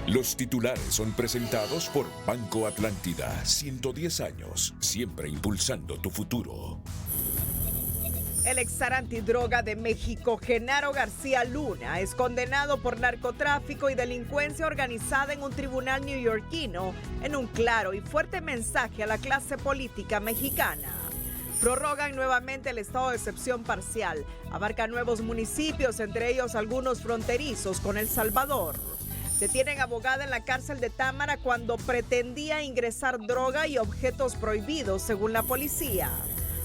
Los titulares son presentados por Banco Atlántida, 110 años, siempre impulsando tu futuro. El ex zar antidroga de México, Genaro García Luna, es condenado por narcotráfico y delincuencia organizada en un tribunal neoyorquino en un claro y fuerte mensaje a la clase política mexicana. Prorrogan nuevamente el estado de excepción parcial. Abarca nuevos municipios, entre ellos algunos fronterizos con El Salvador. Detienen abogada en la cárcel de Támara cuando pretendía ingresar droga y objetos prohibidos, según la policía.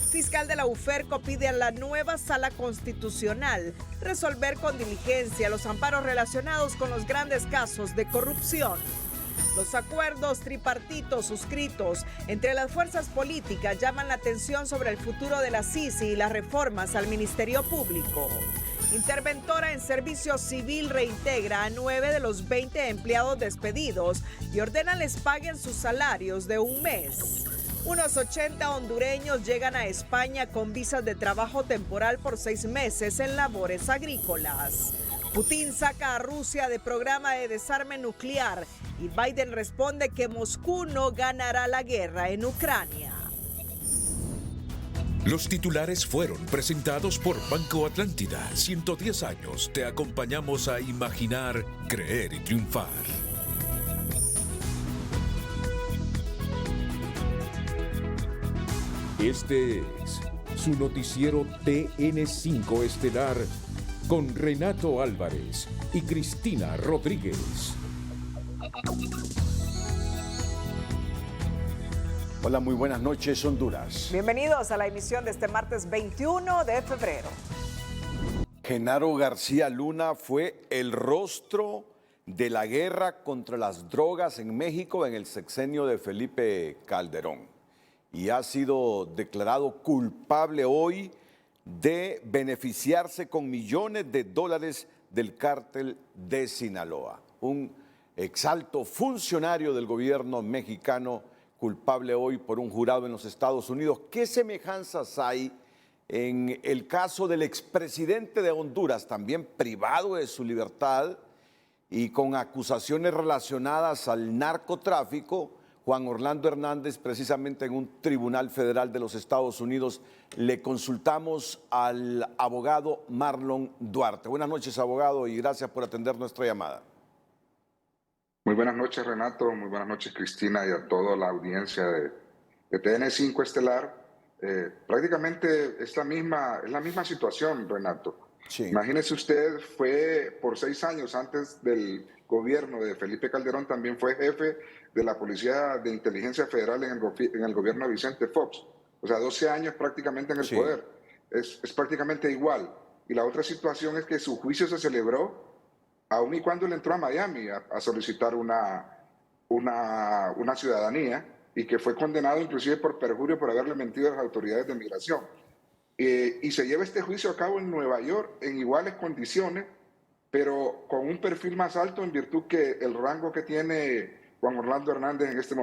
Fiscal de la UFERCO pide a la nueva Sala Constitucional resolver con diligencia los amparos relacionados con los grandes casos de corrupción. Los acuerdos tripartitos suscritos entre las fuerzas políticas llaman la atención sobre el futuro de la CICI y las reformas al Ministerio Público. Interventora en Servicio Civil reintegra a 9 de los 20 empleados despedidos y ordena les paguen sus salarios de un mes. Unos 80 hondureños llegan a España con visas de trabajo temporal por 6 meses en labores agrícolas. Putin saca a Rusia de programa de desarme nuclear y Biden responde que Moscú no ganará la guerra en Ucrania. Los titulares fueron presentados por Banco Atlántida, 110 años. Te acompañamos a imaginar, creer y triunfar. Este es su noticiero TN5 Estelar con Renato Álvarez y Cristina Rodríguez. Hola, muy buenas noches, Honduras. Bienvenidos a la emisión de este martes 21 de febrero. Genaro García Luna fue el rostro de la guerra contra las drogas en México en el sexenio de Felipe Calderón y ha sido declarado culpable hoy de beneficiarse con millones de dólares del cártel de Sinaloa. Un exalto funcionario del gobierno mexicano culpable hoy por un jurado en los Estados Unidos. ¿Qué semejanzas hay en el caso del expresidente de Honduras, también privado de su libertad y con acusaciones relacionadas al narcotráfico? Juan Orlando Hernández, precisamente en un tribunal federal de los Estados Unidos, le consultamos al abogado Marlon Duarte. Buenas noches, abogado, y gracias por atender nuestra llamada. Muy buenas noches, Renato. Muy buenas noches, Cristina, y a toda la audiencia de TN5 Estelar. Prácticamente es la misma situación, Renato. Sí. Imagínese usted, fue por 6 años antes del gobierno de Felipe Calderón, también fue jefe de la Policía de Inteligencia Federal en el gobierno de Vicente Fox. O sea, 12 años prácticamente en el poder. Es prácticamente igual. Y la otra situación es que su juicio se celebró aun y cuando él entró a Miami a solicitar una ciudadanía y que fue condenado inclusive por perjurio por haberle mentido a las autoridades de migración. Y se lleva este juicio a cabo en Nueva York en iguales condiciones, pero con un perfil más alto en virtud que el rango que tiene Juan Orlando Hernández en ese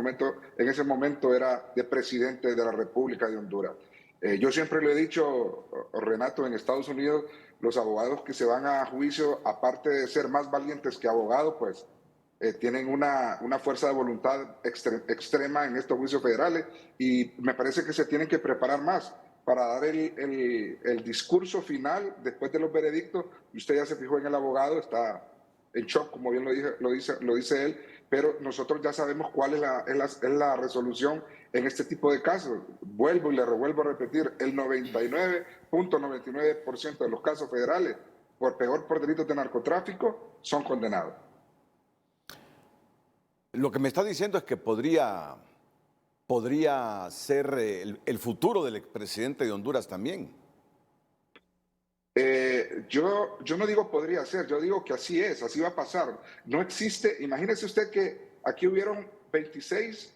momento era de presidente de la República de Honduras. Yo siempre lo he dicho, Renato, en Estados Unidos, los abogados que se van a juicio, aparte de ser más valientes que abogados, pues tienen una fuerza de voluntad extrema en estos juicios federales y me parece que se tienen que preparar más para dar el discurso final después de los veredictos. Y usted ya se fijó en el abogado, está en shock, como bien lo dice él, pero nosotros ya sabemos cuál es la resolución en este tipo de casos. Vuelvo y le revuelvo a repetir, el 99.99% de los casos federales, por delitos de narcotráfico, son condenados. Lo que me está diciendo es que podría ser el futuro del expresidente de Honduras también. Yo no digo podría ser, yo digo que así es, así va a pasar. No existe, imagínese usted que aquí hubieron 26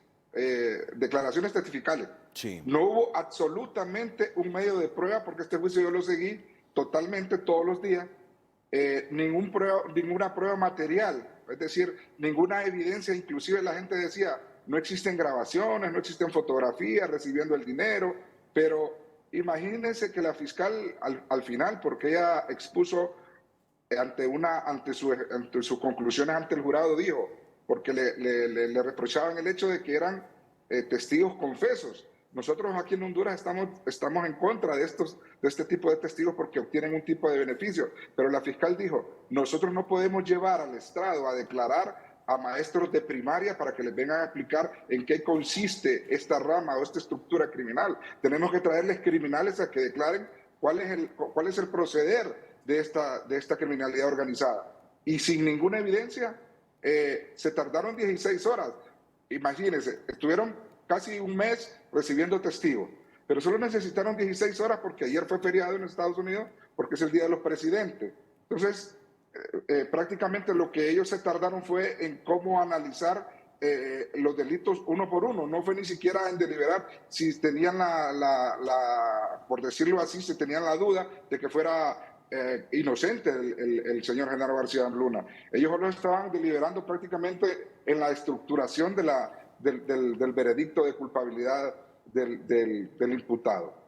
declaraciones testificales. Sí. No hubo absolutamente un medio de prueba, porque este juicio yo lo seguí totalmente todos los días. Ninguna prueba material, es decir, ninguna evidencia. Inclusive la gente decía, no existen grabaciones, no existen fotografías recibiendo el dinero, pero imagínense que la fiscal al final, porque ella expuso ante sus conclusiones ante el jurado, dijo, porque le reprochaban el hecho de que eran testigos confesos. Nosotros aquí en Honduras estamos en contra de este tipo de testigos porque obtienen un tipo de beneficio, pero la fiscal dijo, nosotros no podemos llevar al estrado a declarar a maestros de primaria para que les vengan a explicar en qué consiste esta rama o esta estructura criminal. Tenemos que traerles criminales a que declaren cuál es el proceder de esta criminalidad organizada. Y sin ninguna evidencia, se tardaron 16 horas. Imagínense, estuvieron casi un mes recibiendo testigos, pero solo necesitaron 16 horas porque ayer fue feriado en Estados Unidos porque es el Día de los Presidentes. Entonces, prácticamente lo que ellos se tardaron fue en cómo analizar los delitos uno por uno. No fue ni siquiera en deliberar si tenían por decirlo así, si tenían la duda de que fuera inocente el señor Genaro García Luna. Ellos solo estaban deliberando prácticamente en la estructuración del veredicto de culpabilidad del imputado.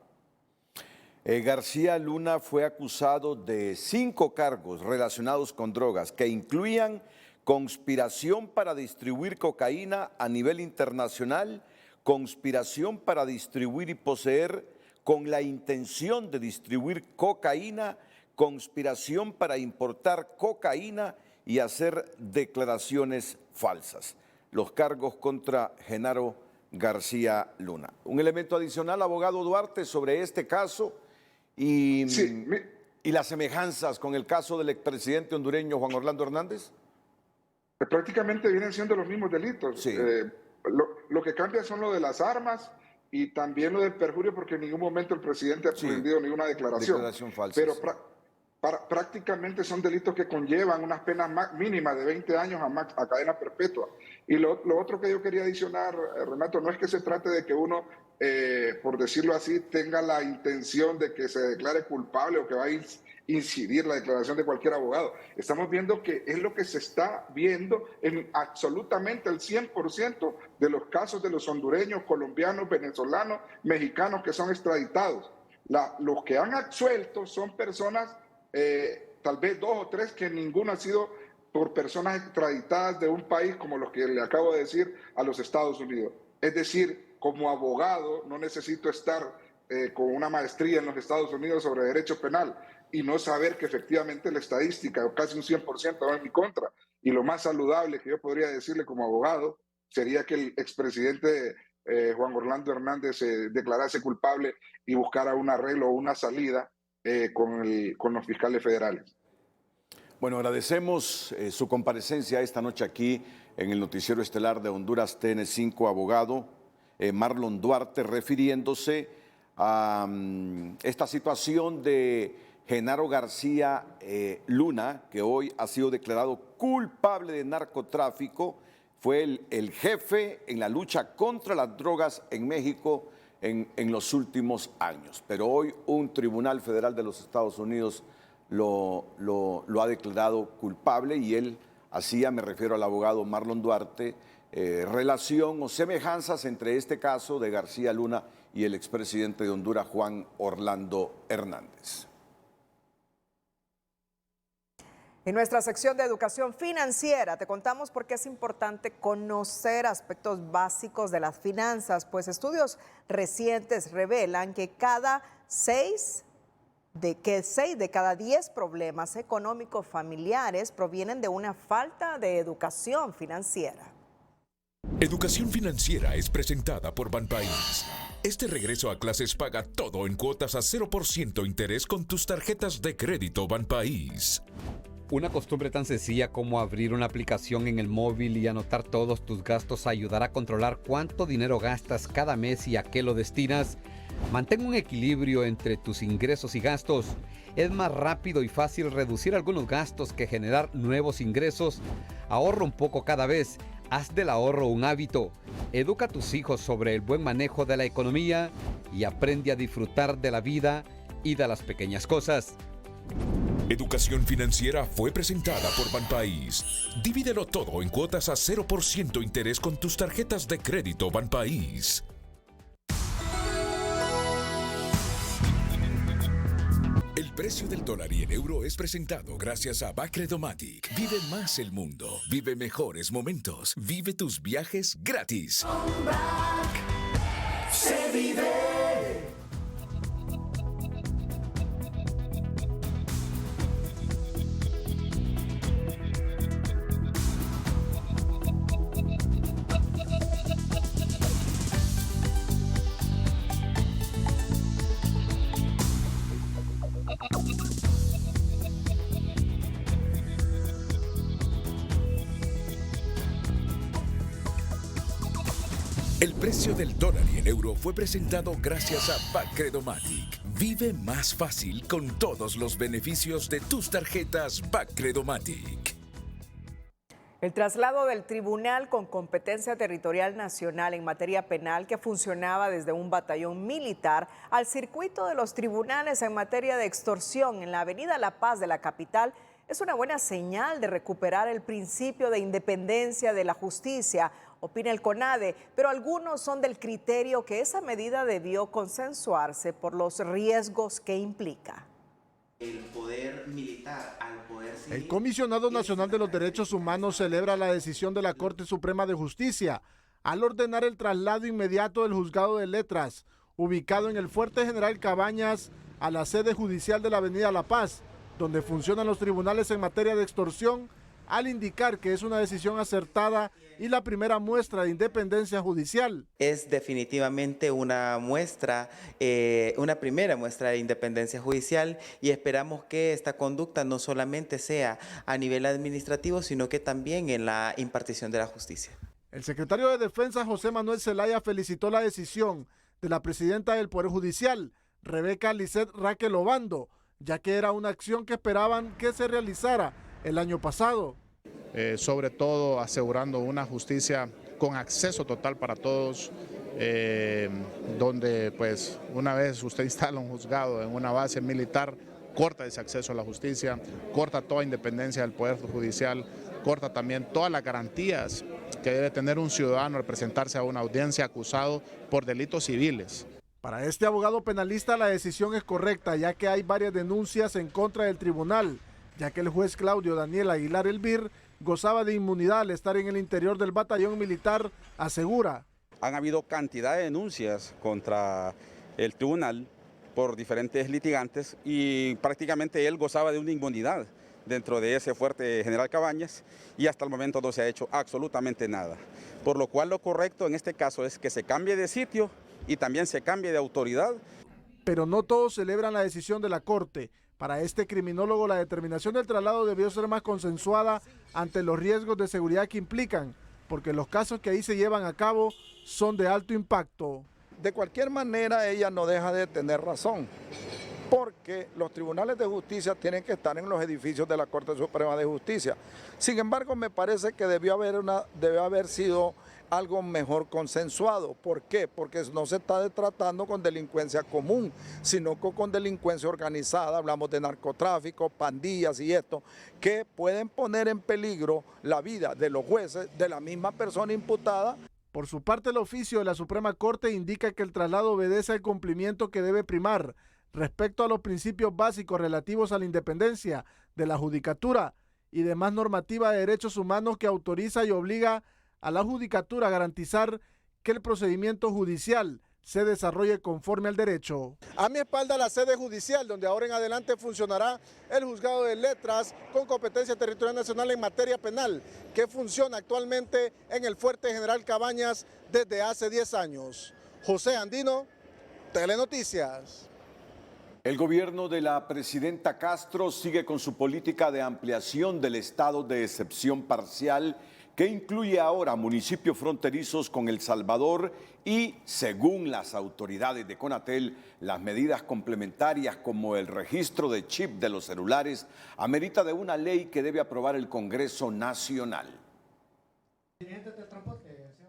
García Luna fue acusado de 5 cargos relacionados con drogas que incluían conspiración para distribuir cocaína a nivel internacional, conspiración para distribuir y poseer con la intención de distribuir cocaína, conspiración para importar cocaína y hacer declaraciones falsas. Los cargos contra Genaro García Luna. Un elemento adicional, abogado Duarte, sobre este caso y las semejanzas con el caso del expresidente hondureño Juan Orlando Hernández. Prácticamente vienen siendo los mismos delitos. Sí. Lo que cambia son lo de las armas y también lo del perjurio, porque en ningún momento el presidente ha aprendido ninguna declaración falsa. Pero prácticamente son delitos que conllevan unas penas mínimas de 20 años a cadena perpetua. Y lo otro que yo quería adicionar, Renato, no es que se trate de que uno, por decirlo así, tenga la intención de que se declare culpable o que va a incidir la declaración de cualquier abogado. Estamos viendo que es lo que se está viendo en absolutamente el 100% de los casos de los hondureños, colombianos, venezolanos, mexicanos que son extraditados. Los que han absuelto son personas, tal vez 2 o 3, que ninguno ha sido por personas extraditadas de un país como los que le acabo de decir a los Estados Unidos. Es decir, como abogado no necesito estar con una maestría en los Estados Unidos sobre derecho penal y no saber que efectivamente la estadística, casi un 100%, va en mi contra. Y lo más saludable que yo podría decirle como abogado sería que el expresidente Juan Orlando Hernández se declarase culpable y buscara un arreglo o una salida con los fiscales federales. Bueno, agradecemos su comparecencia esta noche aquí en el noticiero estelar de Honduras TN5, abogado Marlon Duarte, refiriéndose a esta situación de Genaro García Luna, que hoy ha sido declarado culpable de narcotráfico. Fue el jefe en la lucha contra las drogas en México en los últimos años. Pero hoy un tribunal federal de los Estados Unidos lo ha declarado culpable y él hacía, me refiero al abogado Marlon Duarte, relación o semejanzas entre este caso de García Luna y el expresidente de Honduras, Juan Orlando Hernández. En nuestra sección de educación financiera te contamos por qué es importante conocer aspectos básicos de las finanzas, pues estudios recientes revelan que 6 de cada 10 problemas económicos familiares provienen de una falta de educación financiera. Educación Financiera es presentada por Banpaís. Este regreso a clases paga todo en cuotas a 0% interés con tus tarjetas de crédito Banpaís. Una costumbre tan sencilla como abrir una aplicación en el móvil y anotar todos tus gastos ayudará a controlar cuánto dinero gastas cada mes y a qué lo destinas. Mantén un equilibrio entre tus ingresos y gastos. Es más rápido y fácil reducir algunos gastos que generar nuevos ingresos. Ahorra un poco cada vez. Haz del ahorro un hábito. Educa a tus hijos sobre el buen manejo de la economía y aprende a disfrutar de la vida y de las pequeñas cosas. Educación Financiera fue presentada por Banpaís. Divídelo todo en cuotas a 0% interés con tus tarjetas de crédito Banpaís. El precio del dólar y el euro es presentado gracias a Bacredomatic. Vive más el mundo, vive mejores momentos, vive tus viajes gratis. Se vive. El precio del dólar y el euro fue presentado gracias a Bacredomatic. Vive más fácil con todos los beneficios de tus tarjetas Bacredomatic. El traslado del tribunal con competencia territorial nacional en materia penal que funcionaba desde un batallón militar al circuito de los tribunales en materia de extorsión en la avenida La Paz de la capital es una buena señal de recuperar el principio de independencia de la justicia, opina el CONADE, pero algunos son del criterio que esa medida debió consensuarse por los riesgos que implica. El poder militar al poder civil. El Comisionado Nacional de los Derechos Humanos celebra la decisión de la Corte Suprema de Justicia al ordenar el traslado inmediato del Juzgado de Letras, ubicado en el Fuerte General Cabañas, a la sede judicial de la Avenida La Paz, donde funcionan los tribunales en materia de extorsión, al indicar que es una decisión acertada y la primera muestra de independencia judicial. Es definitivamente una muestra, una primera muestra de independencia judicial y esperamos que esta conducta no solamente sea a nivel administrativo, sino que también en la impartición de la justicia. El secretario de Defensa, José Manuel Zelaya, felicitó la decisión de la presidenta del Poder Judicial, Rebeca Lisset Raquel Obando, ya que era una acción que esperaban que se realizara el año pasado. Sobre todo asegurando una justicia con acceso total para todos, donde pues una vez usted instala un juzgado en una base militar, corta ese acceso a la justicia, corta toda independencia del Poder Judicial, corta también todas las garantías que debe tener un ciudadano al presentarse a una audiencia acusado por delitos civiles. Para este abogado penalista la decisión es correcta, ya que hay varias denuncias en contra del tribunal, ya que el juez Claudio Daniel Aguilar Elvir gozaba de inmunidad al estar en el interior del batallón militar, asegura. Han habido cantidad de denuncias contra el tribunal por diferentes litigantes y prácticamente él gozaba de una inmunidad dentro de ese Fuerte General Cabañas y hasta el momento no se ha hecho absolutamente nada. Por lo cual lo correcto en este caso es que se cambie de sitio y también se cambie de autoridad. Pero no todos celebran la decisión de la Corte. Para este criminólogo, la determinación del traslado debió ser más consensuada ante los riesgos de seguridad que implican, porque los casos que ahí se llevan a cabo son de alto impacto. De cualquier manera, ella no deja de tener razón, porque los tribunales de justicia tienen que estar en los edificios de la Corte Suprema de Justicia. Sin embargo, me parece que debió haber sido algo mejor consensuado. ¿Por qué? Porque no se está tratando con delincuencia común, sino con delincuencia organizada. Hablamos de narcotráfico, pandillas y esto, que pueden poner en peligro la vida de los jueces, de la misma persona imputada. Por su parte, el oficio de la Suprema Corte indica que el traslado obedece al cumplimiento que debe primar respecto a los principios básicos relativos a la independencia de la judicatura y demás normativa de derechos humanos que autoriza y obliga a la judicatura a garantizar que el procedimiento judicial se desarrolle conforme al derecho. A mi espalda la sede judicial, donde ahora en adelante funcionará el Juzgado de Letras con competencia territorial nacional en materia penal, que funciona actualmente en el Fuerte General Cabañas desde hace 10 años. José Andino, Telenoticias. El gobierno de la presidenta Castro sigue con su política de ampliación del estado de excepción parcial que incluye ahora municipios fronterizos con El Salvador y, según las autoridades de Conatel, las medidas complementarias como el registro de chip de los celulares amerita de una ley que debe aprobar el Congreso Nacional.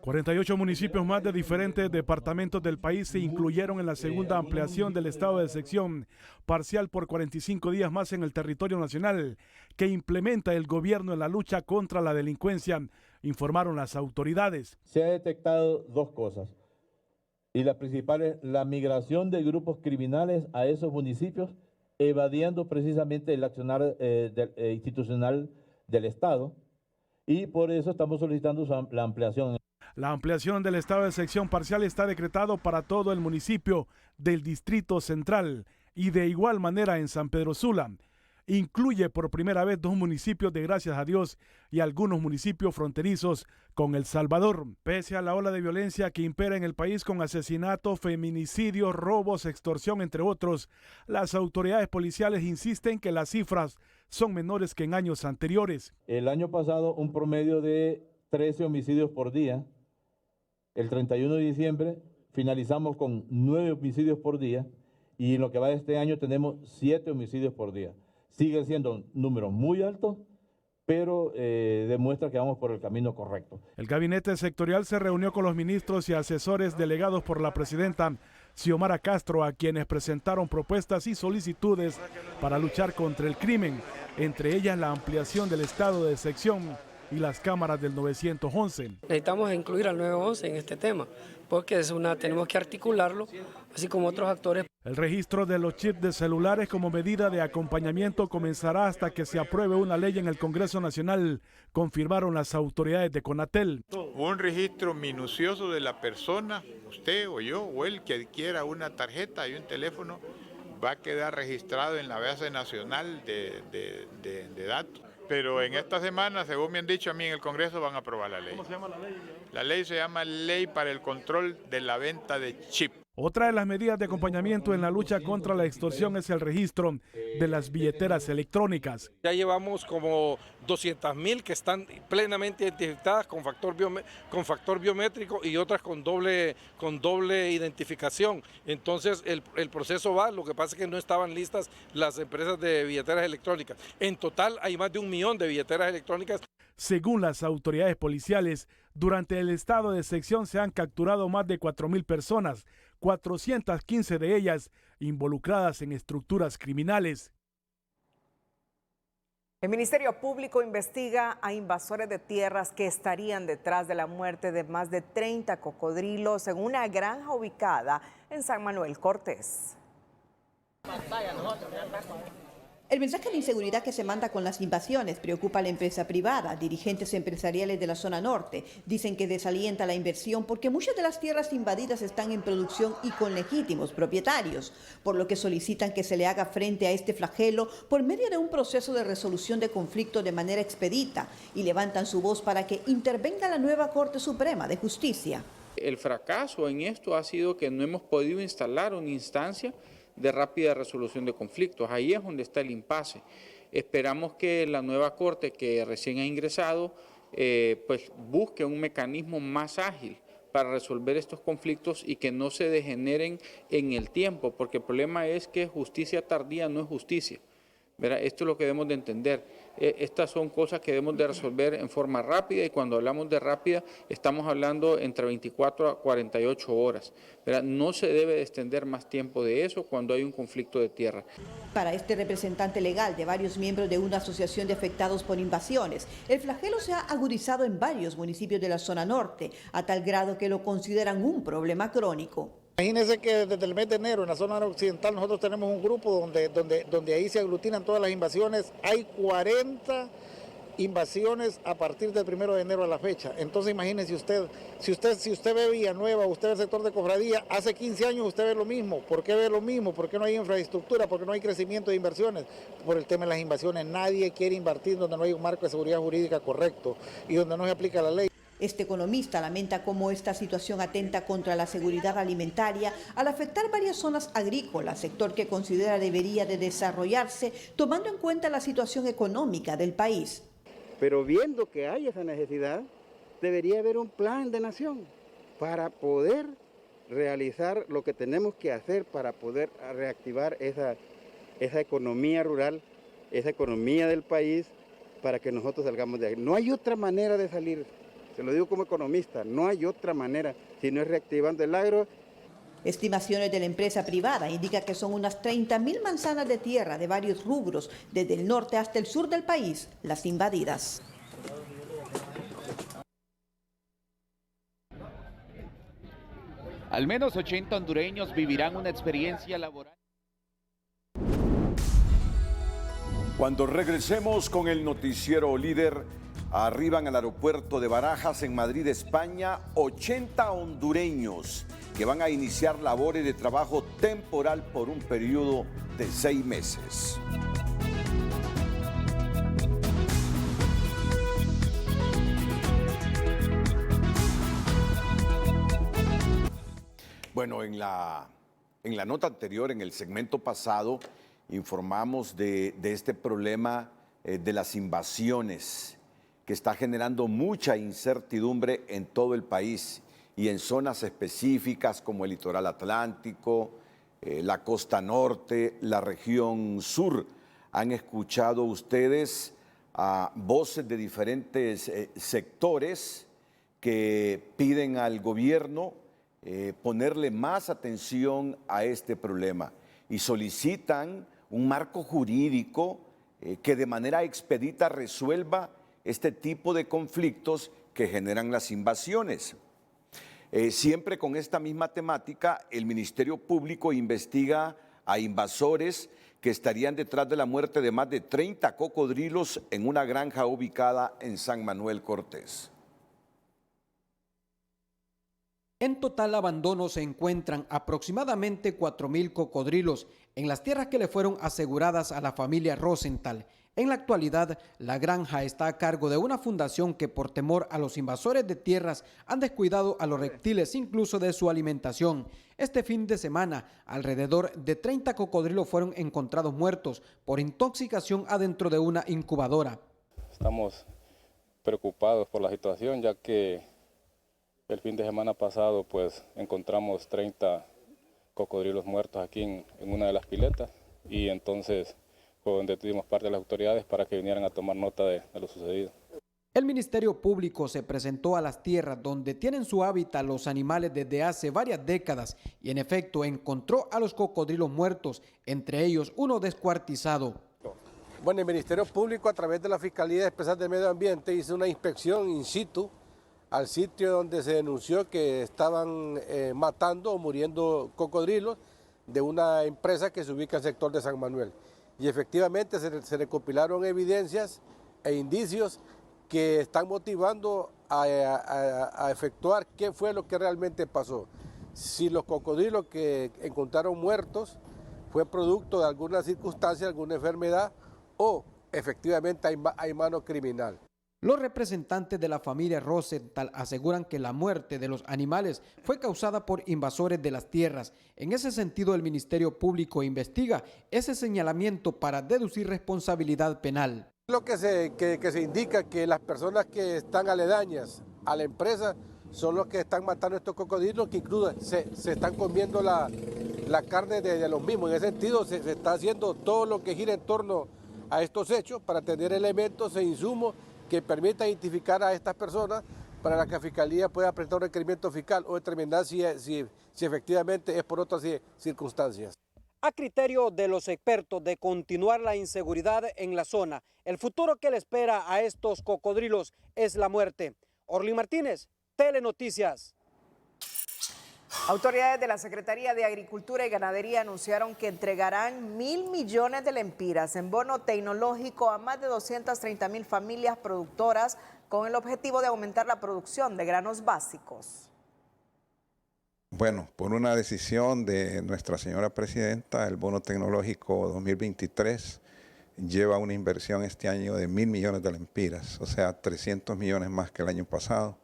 48 municipios más de diferentes departamentos del país se incluyeron en la segunda ampliación del estado de excepción parcial por 45 días más en el territorio nacional, que implementa el gobierno en la lucha contra la delincuencia, informaron las autoridades. Se ha detectado dos cosas, y la principal es la migración de grupos criminales a esos municipios evadiendo precisamente el accionar institucional del Estado, y por eso estamos solicitando la ampliación. La ampliación del estado de sección parcial está decretado para todo el municipio del Distrito Central y de igual manera en San Pedro Sula. Incluye por primera vez 2 municipios de Gracias a Dios y algunos municipios fronterizos con El Salvador. Pese a la ola de violencia que impera en el país con asesinatos, feminicidios, robos, extorsión, entre otros, las autoridades policiales insisten que las cifras son menores que en años anteriores. El año pasado un promedio de 13 homicidios por día. El 31 de diciembre finalizamos con 9 homicidios por día y en lo que va de este año tenemos 7 homicidios por día. Sigue siendo números muy altos, pero demuestra que vamos por el camino correcto. El gabinete sectorial se reunió con los ministros y asesores delegados por la presidenta Xiomara Castro, a quienes presentaron propuestas y solicitudes para luchar contra el crimen, entre ellas la ampliación del estado de sección y las cámaras del 911. Necesitamos incluir al 911 en este tema, porque tenemos que articularlo, así como otros actores. El registro de los chips de celulares como medida de acompañamiento comenzará hasta que se apruebe una ley en el Congreso Nacional, confirmaron las autoridades de Conatel. Un registro minucioso de la persona, usted o yo o él que adquiera una tarjeta y un teléfono, va a quedar registrado en la base nacional de datos. Pero en esta semana, según me han dicho a mí en el Congreso, van a aprobar la ley. ¿Cómo se llama la ley? La ley se llama Ley para el Control de la Venta de Chip. Otra de las medidas de acompañamiento en la lucha contra la extorsión es el registro de las billeteras electrónicas. Ya llevamos como 200.000 que están plenamente identificadas con factor biométrico y otras con doble identificación. Entonces el proceso va, lo que pasa es que no estaban listas las empresas de billeteras electrónicas. En total hay más de 1 millón de billeteras electrónicas. Según las autoridades policiales, durante el estado de sección se han capturado más de 4.000 personas, 415 de ellas involucradas en estructuras criminales. El Ministerio Público investiga a invasores de tierras que estarían detrás de la muerte de más de 30 cocodrilos en una granja ubicada en San Manuel Cortés. El mensaje de inseguridad que se manda con las invasiones preocupa a la empresa privada. Dirigentes empresariales de la zona norte dicen que desalienta la inversión porque muchas de las tierras invadidas están en producción y con legítimos propietarios, por lo que solicitan que se le haga frente a este flagelo por medio de un proceso de resolución de conflicto de manera expedita y levantan su voz para que intervenga la nueva Corte Suprema de Justicia. El fracaso en esto ha sido que no hemos podido instalar una instancia de rápida resolución de conflictos. Ahí es donde está el impasse. Esperamos que la nueva Corte que recién ha ingresado pues busque un mecanismo más ágil para resolver estos conflictos y que no se degeneren en el tiempo, porque el problema es que justicia tardía no es justicia. ¿Verdad? Esto es lo que debemos de entender. Estas son cosas que debemos de resolver en forma rápida y cuando hablamos de rápida estamos hablando entre 24 a 48 horas. ¿Verdad? No se debe de extender más tiempo de eso cuando hay un conflicto de tierra. Para este representante legal de varios miembros de una asociación de afectados por invasiones, el flagelo se ha agudizado en varios municipios de la zona norte, a tal grado que lo consideran un problema crónico. Imagínense que desde el mes de enero en la zona occidental nosotros tenemos un grupo donde ahí se aglutinan todas las invasiones. Hay 40 invasiones a partir del 1 de enero a la fecha. Entonces imagínense usted, si usted ve Villanueva, usted ve el sector de Cofradía, hace 15 años usted ve lo mismo. ¿Por qué ve lo mismo? ¿Por qué no hay infraestructura? ¿Por qué no hay crecimiento de inversiones? Por el tema de las invasiones. Nadie quiere invertir donde no hay un marco de seguridad jurídica correcto y donde no se aplica la ley. Este economista lamenta cómo esta situación atenta contra la seguridad alimentaria al afectar varias zonas agrícolas, sector que considera debería de desarrollarse tomando en cuenta la situación económica del país. Pero viendo que hay esa necesidad, debería haber un plan de nación para poder realizar lo que tenemos que hacer para poder reactivar esa economía rural, esa economía del país, para que nosotros salgamos de ahí. No hay otra manera de salir. Se lo digo como economista, no hay otra manera, si no es reactivando el agro. Estimaciones de la empresa privada indican que son unas 30.000 manzanas de tierra de varios rubros, desde el norte hasta el sur del país, las invadidas. Al menos 80 hondureños vivirán una experiencia laboral. Cuando regresemos con el noticiero líder, arriban al aeropuerto de Barajas en Madrid, España, 80 hondureños que van a iniciar labores de trabajo temporal por un periodo de 6 meses. Bueno, en la nota anterior, en el segmento pasado, informamos de este problema de las invasiones que está generando mucha incertidumbre en todo el país y en zonas específicas como el litoral atlántico, la costa norte, la región sur. Han escuchado ustedes voces de diferentes sectores que piden al gobierno ponerle más atención a este problema y solicitan un marco jurídico que de manera expedita resuelva este tipo de conflictos que generan las invasiones. Siempre con esta misma temática, el Ministerio Público investiga a invasores que estarían detrás de la muerte de más de 30 cocodrilos en una granja ubicada en San Manuel Cortés. En total abandono se encuentran aproximadamente 4.000 cocodrilos en las tierras que le fueron aseguradas a la familia Rosenthal. En la actualidad, la granja está a cargo de una fundación que por temor a los invasores de tierras han descuidado a los reptiles incluso de su alimentación. Este fin de semana, alrededor de 30 cocodrilos fueron encontrados muertos por intoxicación adentro de una incubadora. Estamos preocupados por la situación, ya que el fin de semana pasado pues encontramos 30 cocodrilos muertos aquí en una de las piletas y entonces fue donde tuvimos parte de las autoridades para que vinieran a tomar nota de lo sucedido. El Ministerio Público se presentó a las tierras donde tienen su hábitat los animales desde hace varias décadas y en efecto encontró a los cocodrilos muertos, entre ellos uno descuartizado. Bueno, el Ministerio Público a través de la Fiscalía Especial de Medio Ambiente hizo una inspección in situ al sitio donde se denunció que estaban matando o muriendo cocodrilos de una empresa que se ubica en el sector de San Manuel. Y efectivamente se recopilaron evidencias e indicios que están motivando a efectuar qué fue lo que realmente pasó. Si los cocodrilos que encontraron muertos fue producto de alguna circunstancia, alguna enfermedad o efectivamente hay mano criminal. Los representantes de la familia Rosenthal aseguran que la muerte de los animales fue causada por invasores de las tierras. En ese sentido, el Ministerio Público investiga ese señalamiento para deducir responsabilidad penal. Lo que se indica que las personas que están aledañas a la empresa son los que están matando estos cocodrilos, que incluso se están comiendo la carne de los mismos. En ese sentido, se está haciendo todo lo que gira en torno a estos hechos para tener elementos e insumos que permita identificar a estas personas para que la Fiscalía pueda presentar un requerimiento fiscal o determinar si efectivamente es por otras circunstancias. A criterio de los expertos de continuar la inseguridad en la zona, el futuro que le espera a estos cocodrilos es la muerte. Orlín Martínez, Telenoticias. Autoridades de la Secretaría de Agricultura y Ganadería anunciaron que entregarán 1.000 millones de lempiras en bono tecnológico a más de 230.000 familias productoras con el objetivo de aumentar la producción de granos básicos. Bueno, por una decisión de nuestra señora presidenta, el bono tecnológico 2023 lleva una inversión este año de 1.000 millones de lempiras, o sea, 300 millones más que el año pasado.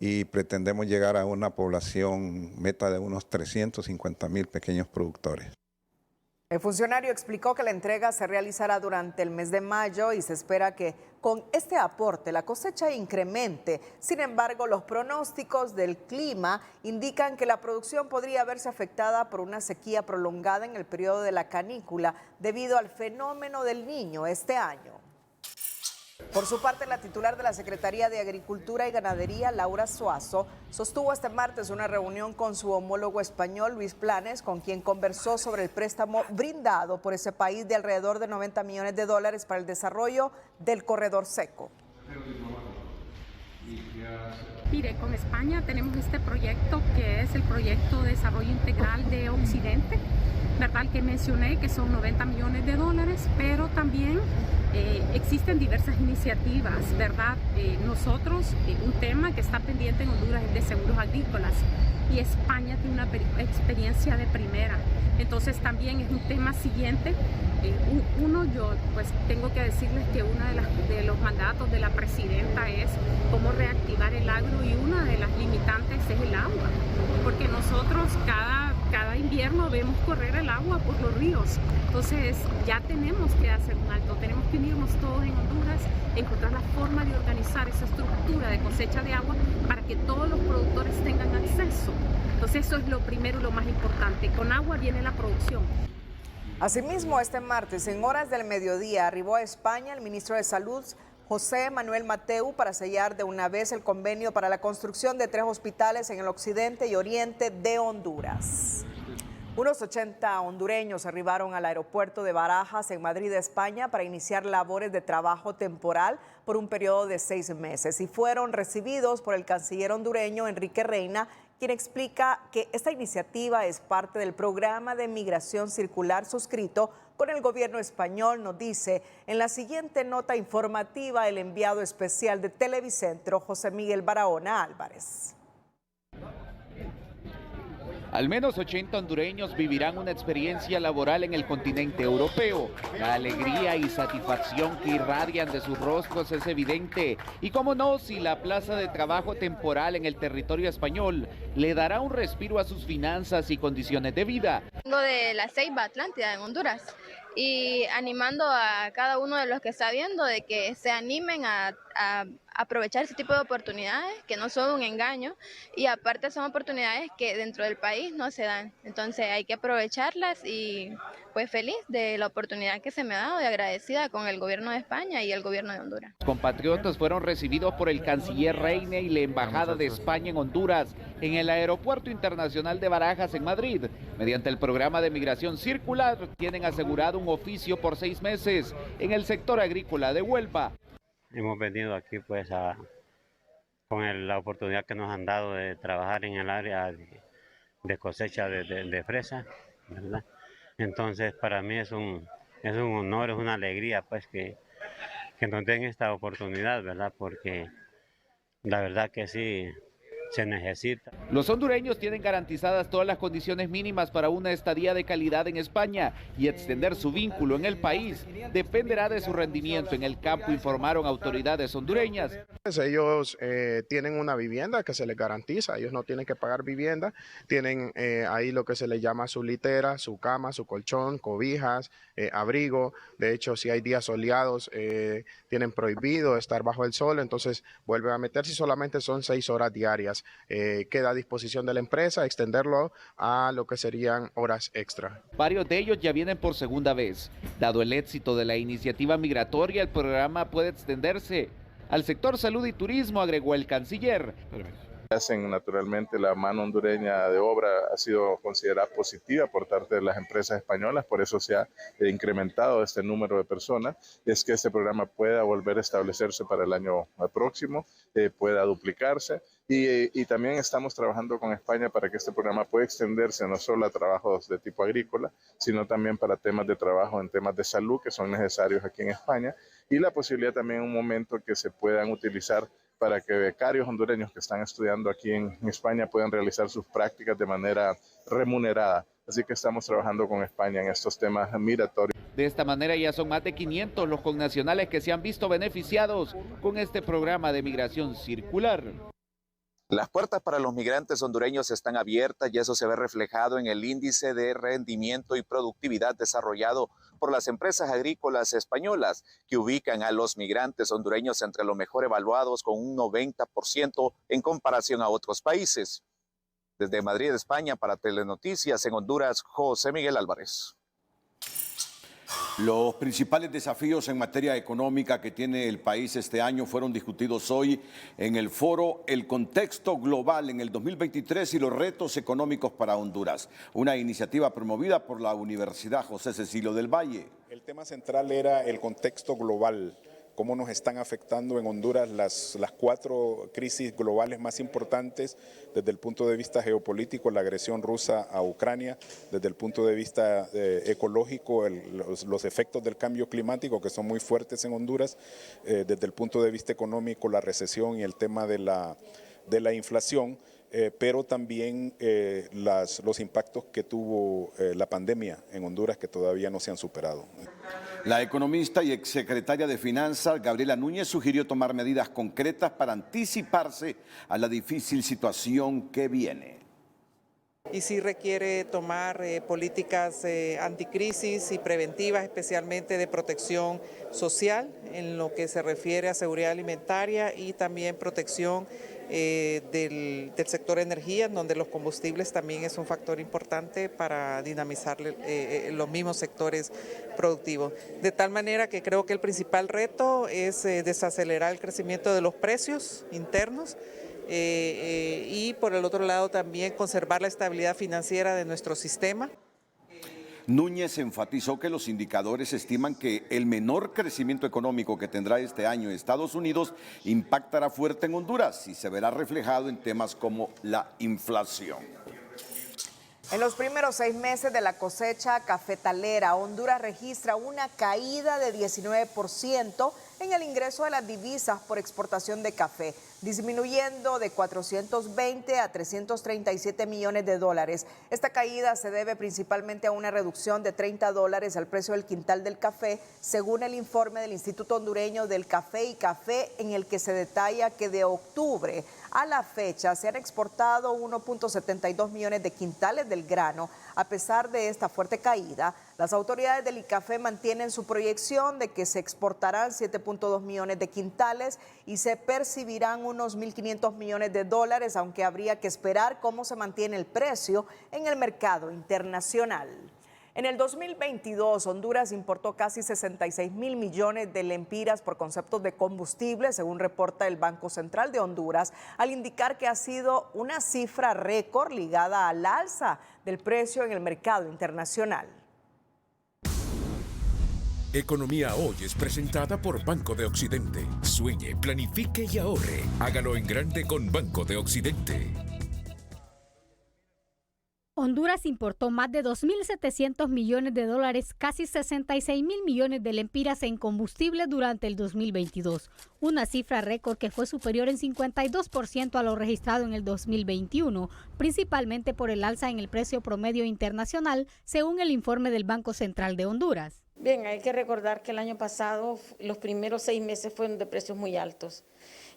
Y pretendemos llegar a una población meta de unos 350.000 pequeños productores. El funcionario explicó que la entrega se realizará durante el mes de mayo y se espera que con este aporte la cosecha incremente. Sin embargo, los pronósticos del clima indican que la producción podría verse afectada por una sequía prolongada en el periodo de la canícula debido al fenómeno del Niño este año. Por su parte, la titular de la Secretaría de Agricultura y Ganadería, Laura Suazo, sostuvo este martes una reunión con su homólogo español, Luis Planes, con quien conversó sobre el préstamo brindado por ese país de alrededor de 90 millones de dólares para el desarrollo del corredor seco. Mire, con España tenemos este proyecto que es el proyecto de desarrollo integral de Occidente, ¿verdad? Que mencioné que son 90 millones de dólares, pero también existen diversas iniciativas, ¿verdad? Nosotros, un tema que está pendiente en Honduras es de seguros agrícolas y España tiene una experiencia de primera. Entonces también es un tema siguiente. Yo pues tengo que decirles que uno de los mandatos de la presidenta es cómo reactivar el agro y una de las limitantes es el agua, porque nosotros cada invierno vemos correr el agua por los ríos. Entonces ya tenemos que hacer un alto, tenemos que unirnos todos en Honduras, encontrar la forma de organizar esa estructura de cosecha de agua para que todos los productores tengan acceso. Entonces eso es lo primero y lo más importante. Con agua viene la producción. Asimismo, este martes, en horas del mediodía, arribó a España el ministro de Salud, José Manuel Mateu, para sellar de una vez el convenio para la construcción de 3 hospitales en el occidente y oriente de Honduras. Unos 80 hondureños arribaron al aeropuerto de Barajas, en Madrid, España, para iniciar labores de trabajo temporal por un periodo de 6 meses y fueron recibidos por el canciller hondureño Enrique Reina, quien explica que esta iniciativa es parte del programa de migración circular suscrito con el gobierno español, nos dice en la siguiente nota informativa el enviado especial de Televicentro, José Miguel Barahona Álvarez. Al menos 80 hondureños vivirán una experiencia laboral en el continente europeo. La alegría y satisfacción que irradian de sus rostros es evidente. Y cómo no, si la plaza de trabajo temporal en el territorio español le dará un respiro a sus finanzas y condiciones de vida. Vengo de la Ceiba Atlántida, en Honduras, y animando a cada uno de los que está viendo de que se animen a aprovechar ese tipo de oportunidades que no son un engaño, y aparte son oportunidades que dentro del país no se dan. Entonces hay que aprovecharlas y pues feliz de la oportunidad que se me ha dado y agradecida con el gobierno de España y el gobierno de Honduras. Compatriotas fueron recibidos por el canciller Reina y la Embajada de España en Honduras en el Aeropuerto Internacional de Barajas en Madrid. Mediante el programa de migración circular tienen asegurado un oficio por 6 meses en el sector agrícola de Huelva. Hemos venido aquí pues con la oportunidad que nos han dado de trabajar en el área de cosecha de fresa, ¿verdad? Entonces para mí es un honor, es una alegría pues que nos den esta oportunidad, ¿verdad? Porque la verdad que sí se necesita. Los hondureños tienen garantizadas todas las condiciones mínimas para una estadía de calidad en España y extender su vínculo en el país dependerá de su rendimiento en el campo, informaron autoridades hondureñas. Ellos tienen una vivienda que se les garantiza, ellos no tienen que pagar vivienda, tienen ahí lo que se les llama su litera, su cama, su colchón, cobijas, abrigo. De hecho, si hay días soleados, tienen prohibido estar bajo el sol, entonces vuelven a meterse y solamente son 6 horas diarias. Queda a disposición de la empresa extenderlo a lo que serían horas extra. Varios de ellos ya vienen por segunda vez. Dado el éxito de la iniciativa migratoria, el programa puede extenderse al sector salud y turismo, agregó el canciller. Hacen naturalmente la mano hondureña de obra ha sido considerada positiva por parte de las empresas españolas, por eso se ha incrementado este número de personas. Es que este programa pueda volver a establecerse para el año próximo, pueda duplicarse y también estamos trabajando con España para que este programa pueda extenderse no solo a trabajos de tipo agrícola, sino también para temas de trabajo en temas de salud que son necesarios aquí en España, y la posibilidad también en un momento que se puedan utilizar para que becarios hondureños que están estudiando aquí en España puedan realizar sus prácticas de manera remunerada. Así que estamos trabajando con España en estos temas migratorios. De esta manera ya son más de 500 los connacionales que se han visto beneficiados con este programa de migración circular. Las puertas para los migrantes hondureños están abiertas y eso se ve reflejado en el índice de rendimiento y productividad desarrollado por las empresas agrícolas españolas, que ubican a los migrantes hondureños entre los mejor evaluados con un 90% en comparación a otros países. Desde Madrid, España, para Telenoticias en Honduras, José Miguel Álvarez. Los principales desafíos en materia económica que tiene el país este año fueron discutidos hoy en el foro El Contexto Global en el 2023 y los retos económicos para Honduras, una iniciativa promovida por la Universidad José Cecilio del Valle. El tema central era el contexto global cómo nos están afectando en Honduras las 4 crisis globales más importantes desde el punto de vista geopolítico, la agresión rusa a Ucrania, desde el punto de vista ecológico, los efectos del cambio climático que son muy fuertes en Honduras, desde el punto de vista económico, la recesión y el tema de la inflación. Pero también los impactos que tuvo la pandemia en Honduras que todavía no se han superado. La economista y exsecretaria de Finanzas, Gabriela Núñez, sugirió tomar medidas concretas para anticiparse a la difícil situación que viene. Y sí requiere tomar políticas anticrisis y preventivas, especialmente de protección social, en lo que se refiere a seguridad alimentaria y también protección del sector energía, donde los combustibles también es un factor importante para dinamizar los mismos sectores productivos. De tal manera que creo que el principal reto es desacelerar el crecimiento de los precios internos y por el otro lado también conservar la estabilidad financiera de nuestro sistema. Núñez enfatizó que los indicadores estiman que el menor crecimiento económico que tendrá este año Estados Unidos impactará fuerte en Honduras y se verá reflejado en temas como la inflación. En los primeros 6 meses de la cosecha cafetalera, Honduras registra una caída de 19% en el ingreso de las divisas por exportación de café, disminuyendo de 420 a 337 millones de dólares. Esta caída se debe principalmente a una reducción de $30 al precio del quintal del café, según el informe del Instituto Hondureño del Café y Café, en el que se detalla que de octubre a la fecha se han exportado 1.72 millones de quintales del grano. A pesar de esta fuerte caída, las autoridades del ICAFE mantienen su proyección de que se exportarán 7.2 millones de quintales y se percibirán unos 1.500 millones de dólares, aunque habría que esperar cómo se mantiene el precio en el mercado internacional. En el 2022, Honduras importó casi 66 mil millones de lempiras por conceptos de combustible, según reporta el Banco Central de Honduras, al indicar que ha sido una cifra récord ligada al alza del precio en el mercado internacional. Economía Hoy es presentada por Banco de Occidente. Sueñe, planifique y ahorre. Hágalo en grande con Banco de Occidente. Honduras importó más de 2.700 millones de dólares, casi 66 mil millones de lempiras en combustible durante el 2022, una cifra récord que fue superior en 52% a lo registrado en el 2021, principalmente por el alza en el precio promedio internacional, según el informe del Banco Central de Honduras. Bien, hay que recordar que el año pasado los primeros 6 meses fueron de precios muy altos.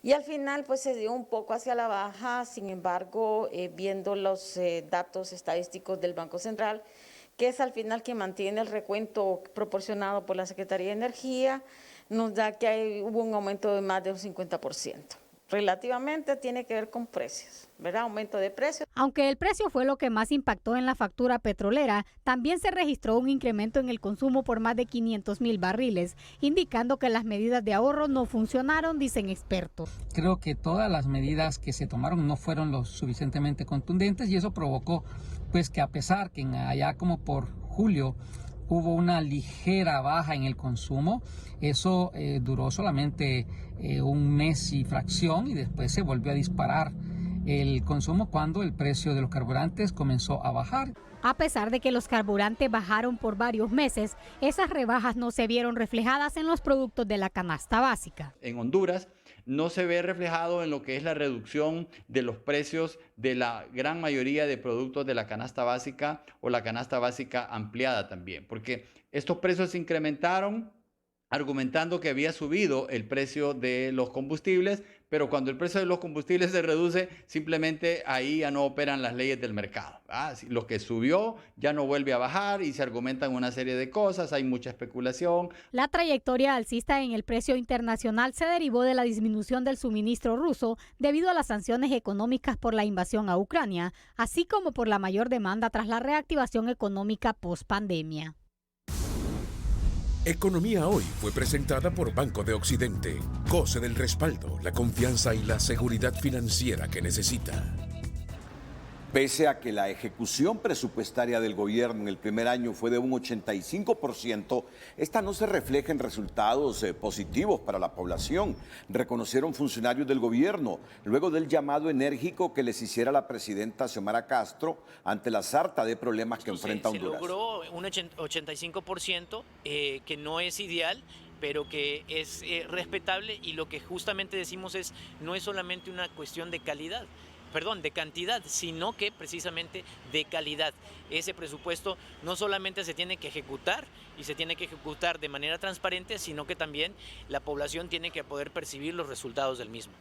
Y al final pues se dio un poco hacia la baja, sin embargo, viendo los datos estadísticos del Banco Central, que es al final quien mantiene el recuento proporcionado por la Secretaría de Energía, nos da que hubo un aumento de más de un 50%. Relativamente tiene que ver con precios, ¿verdad? Aumento de precios. Aunque el precio fue lo que más impactó en la factura petrolera, también se registró un incremento en el consumo por más de 500,000 barriles, indicando que las medidas de ahorro no funcionaron, dicen expertos. Creo que todas las medidas que se tomaron no fueron lo suficientemente contundentes y eso provocó pues que a pesar que allá como por julio hubo una ligera baja en el consumo, eso duró solamente un mes y fracción y después se volvió a disparar el consumo cuando el precio de los carburantes comenzó a bajar. A pesar de que los carburantes bajaron por varios meses, esas rebajas no se vieron reflejadas en los productos de la canasta básica. En Honduras no se ve reflejado en lo que es la reducción de los precios de la gran mayoría de productos de la canasta básica o la canasta básica ampliada también, porque estos precios se incrementaron argumentando que había subido el precio de los combustibles, pero cuando el precio de los combustibles se reduce, simplemente ahí ya no operan las leyes del mercado. Lo que subió ya no vuelve a bajar y se argumentan una serie de cosas, hay mucha especulación. La trayectoria alcista en el precio internacional se derivó de la disminución del suministro ruso debido a las sanciones económicas por la invasión a Ucrania, así como por la mayor demanda tras la reactivación económica post-pandemia. Economía Hoy fue presentada por Banco de Occidente. Goce del respaldo, la confianza y la seguridad financiera que necesita. Pese a que la ejecución presupuestaria del gobierno en el primer año fue de un 85%, esta no se refleja en resultados positivos para la población, reconocieron funcionarios del gobierno, luego del llamado enérgico que les hiciera la presidenta Xiomara Castro ante la sarta de problemas que enfrenta Honduras. Se logró un 85%, que no es ideal, pero que es respetable, y lo que justamente decimos es, no es solamente una cuestión de de cantidad, sino que precisamente de calidad. Ese presupuesto no solamente se tiene que ejecutar, y se tiene que ejecutar de manera transparente, sino que también la población tiene que poder percibir los resultados del mismo.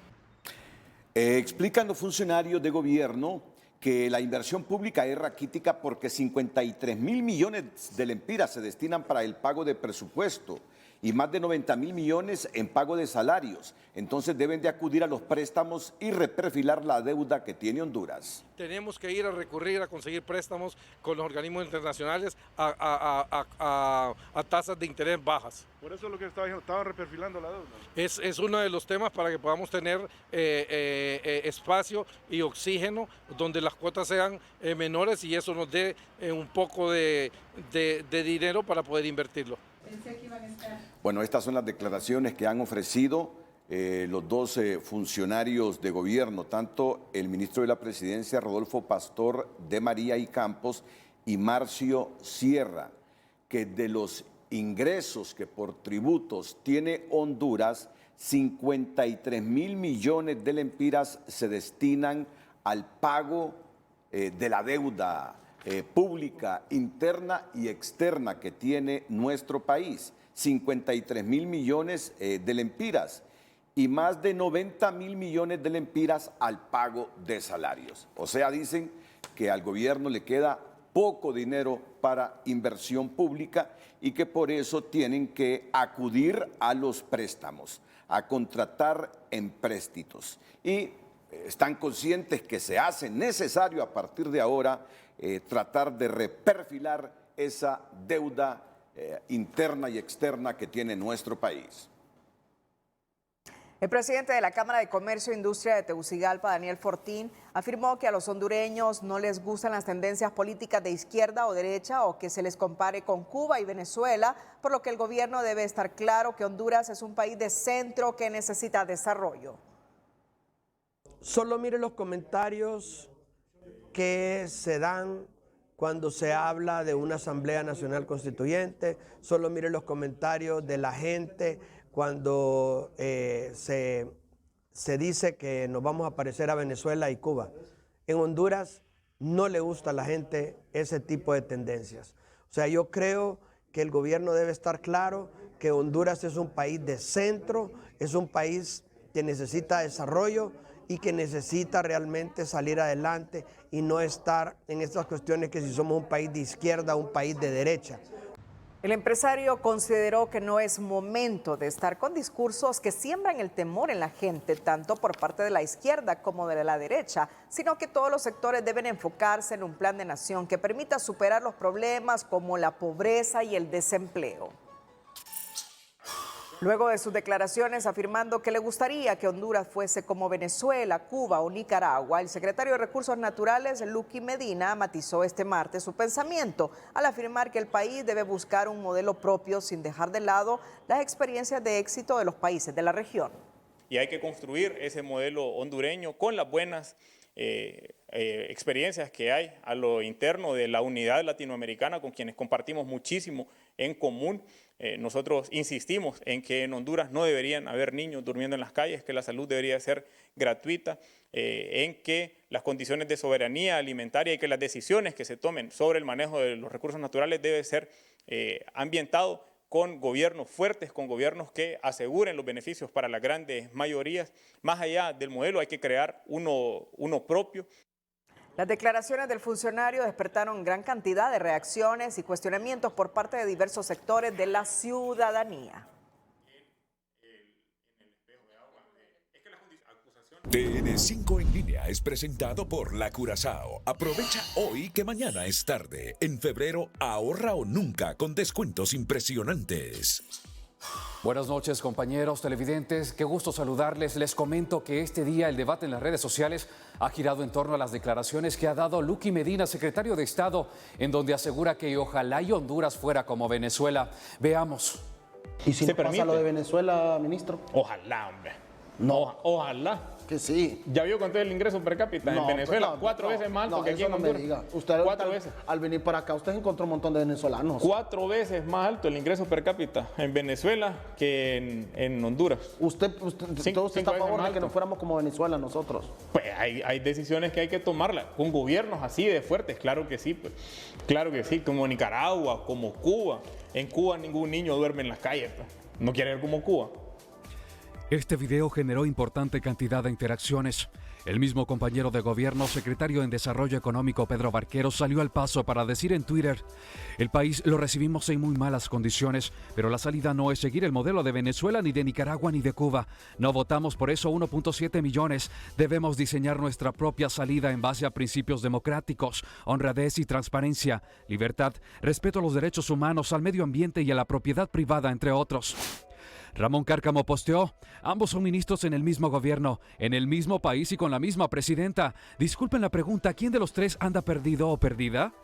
Explican los funcionarios de gobierno que la inversión pública es raquítica porque 53.000 millones de lempiras se destinan para el pago de presupuesto y más de 90.000 millones en pago de salarios. Entonces deben de acudir a los préstamos y reperfilar la deuda que tiene Honduras. Tenemos que ir a recurrir a conseguir préstamos con los organismos internacionales a tasas de interés bajas. Por eso es lo que estaba reperfilando la deuda. Es uno de los temas para que podamos tener espacio y oxígeno donde las cuotas sean menores y eso nos dé un poco de dinero para poder invertirlo. Bueno, estas son las declaraciones que han ofrecido los dos funcionarios de gobierno, tanto el ministro de la Presidencia, Rodolfo Pastor de María y Campos, y Marcio Sierra, que de los ingresos que por tributos tiene Honduras, 53.000 millones de lempiras se destinan al pago de la deuda pública, interna y externa que tiene nuestro país, 53.000 millones de lempiras y más de 90.000 millones de lempiras al pago de salarios. O sea, dicen que al gobierno le queda poco dinero para inversión pública y que por eso tienen que acudir a los préstamos, a contratar empréstitos. Y están conscientes que se hace necesario a partir de ahora tratar de reperfilar esa deuda interna y externa que tiene nuestro país. El presidente de la Cámara de Comercio e Industria de Tegucigalpa, Daniel Fortín, afirmó que a los hondureños no les gustan las tendencias políticas de izquierda o derecha o que se les compare con Cuba y Venezuela, por lo que el gobierno debe estar claro que Honduras es un país de centro que necesita desarrollo. Solo mire los comentarios que se dan cuando se habla de una Asamblea Nacional Constituyente, solo mire los comentarios de la gente cuando se dice que nos vamos a parecer a Venezuela y Cuba. En Honduras no le gusta a la gente ese tipo de tendencias. O sea, yo creo que el gobierno debe estar claro que Honduras es un país de centro, es un país que necesita desarrollo y que necesita realmente salir adelante y no estar en estas cuestiones que si somos un país de izquierda o un país de derecha. El empresario consideró que no es momento de estar con discursos que siembran el temor en la gente, tanto por parte de la izquierda como de la derecha, sino que todos los sectores deben enfocarse en un plan de nación que permita superar los problemas como la pobreza y el desempleo. Luego de sus declaraciones afirmando que le gustaría que Honduras fuese como Venezuela, Cuba o Nicaragua, el secretario de Recursos Naturales, Luqui Medina, matizó este martes su pensamiento al afirmar que el país debe buscar un modelo propio sin dejar de lado las experiencias de éxito de los países de la región. Y hay que construir ese modelo hondureño con las buenas experiencias que hay a lo interno de la unidad latinoamericana con quienes compartimos muchísimo en común. Nosotros insistimos en que en Honduras no deberían haber niños durmiendo en las calles, que la salud debería ser gratuita, en que las condiciones de soberanía alimentaria y que las decisiones que se tomen sobre el manejo de los recursos naturales debe ser ambientado con gobiernos fuertes, con gobiernos que aseguren los beneficios para las grandes mayorías. Más allá del modelo hay que crear uno propio. Las declaraciones del funcionario despertaron gran cantidad de reacciones y cuestionamientos por parte de diversos sectores de la ciudadanía. TN5 en línea es presentado por La Curazao. Aprovecha hoy que mañana es tarde. En febrero ahorra o nunca con descuentos impresionantes. Buenas noches, compañeros televidentes. Qué gusto saludarles. Les comento que este día el debate en las redes sociales ha girado en torno a las declaraciones que ha dado Luqui Medina, secretario de Estado, en donde asegura que ojalá y Honduras fuera como Venezuela. Veamos. ¿Y si no pasa lo de Venezuela, ministro? Ojalá, hombre. No. Ojalá. Que sí. ¿Ya vio cuánto es el ingreso per cápita en Venezuela? No, 4 veces más alto que aquí en Honduras. No me diga. Usted 4 veces. Al venir para acá, usted encontró un montón de venezolanos. 4 veces más alto el ingreso per cápita en Venezuela que en Honduras. ¿Usted está a favor de que no fuéramos como Venezuela nosotros? Pues hay decisiones que hay que tomarlas. Con gobiernos así de fuertes, claro que sí. Pues. Claro que sí. Como Nicaragua, como Cuba. En Cuba ningún niño duerme en las calles. Pues. No quiere ver como Cuba. Este video generó importante cantidad de interacciones. El mismo compañero de gobierno, secretario en Desarrollo Económico, Pedro Barquero, salió al paso para decir en Twitter: el país lo recibimos en muy malas condiciones, pero la salida no es seguir el modelo de Venezuela, ni de Nicaragua, ni de Cuba. No votamos por eso 1.7 millones. Debemos diseñar nuestra propia salida en base a principios democráticos, honradez y transparencia, libertad, respeto a los derechos humanos, al medio ambiente y a la propiedad privada, entre otros. Ramón Cárcamo posteó: ambos son ministros en el mismo gobierno, en el mismo país y con la misma presidenta. Disculpen la pregunta, ¿quién de los tres anda perdido o perdida?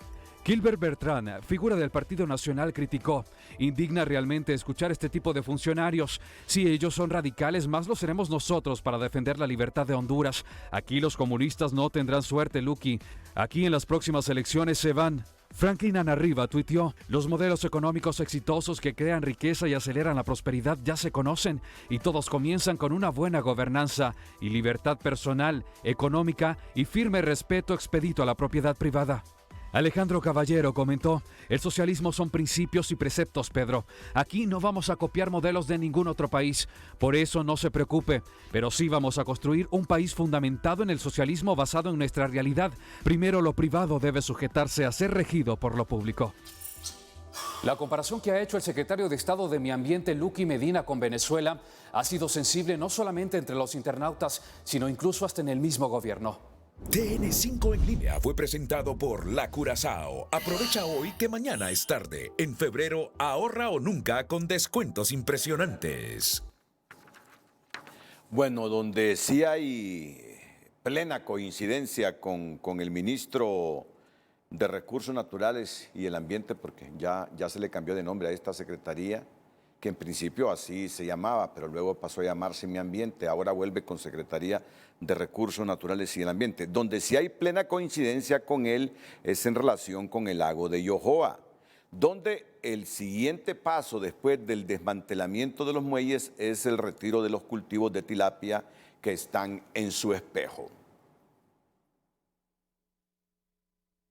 Gilbert Bertrand, figura del Partido Nacional, criticó: indigna realmente escuchar este tipo de funcionarios. Si ellos son radicales, más lo seremos nosotros para defender la libertad de Honduras. Aquí los comunistas no tendrán suerte, Luqui. Aquí en las próximas elecciones se van. Franklin Anarriba tuiteó: los modelos económicos exitosos que crean riqueza y aceleran la prosperidad ya se conocen y todos comienzan con una buena gobernanza y libertad personal, económica y firme respeto expedito a la propiedad privada. Alejandro Caballero comentó: el socialismo son principios y preceptos, Pedro. Aquí no vamos a copiar modelos de ningún otro país, por eso no se preocupe, pero sí vamos a construir un país fundamentado en el socialismo basado en nuestra realidad. Primero lo privado debe sujetarse a ser regido por lo público. La comparación que ha hecho el secretario de Estado de Medio Ambiente, Luqui Medina, con Venezuela ha sido sensible no solamente entre los internautas, sino incluso hasta en el mismo gobierno. TN5 en línea fue presentado por La Curazao. Aprovecha hoy que mañana es tarde. En febrero, ahorra o nunca con descuentos impresionantes. Bueno, donde sí hay plena coincidencia con el ministro de Recursos Naturales y el Ambiente, porque ya se le cambió de nombre a esta secretaría, que en principio así se llamaba, pero luego pasó a llamarse Mi Ambiente, ahora vuelve con Secretaría de Recursos Naturales y el Ambiente. Donde sí hay plena coincidencia con él es en relación con el lago de Yohoa, donde el siguiente paso después del desmantelamiento de los muelles es el retiro de los cultivos de tilapia que están en su espejo.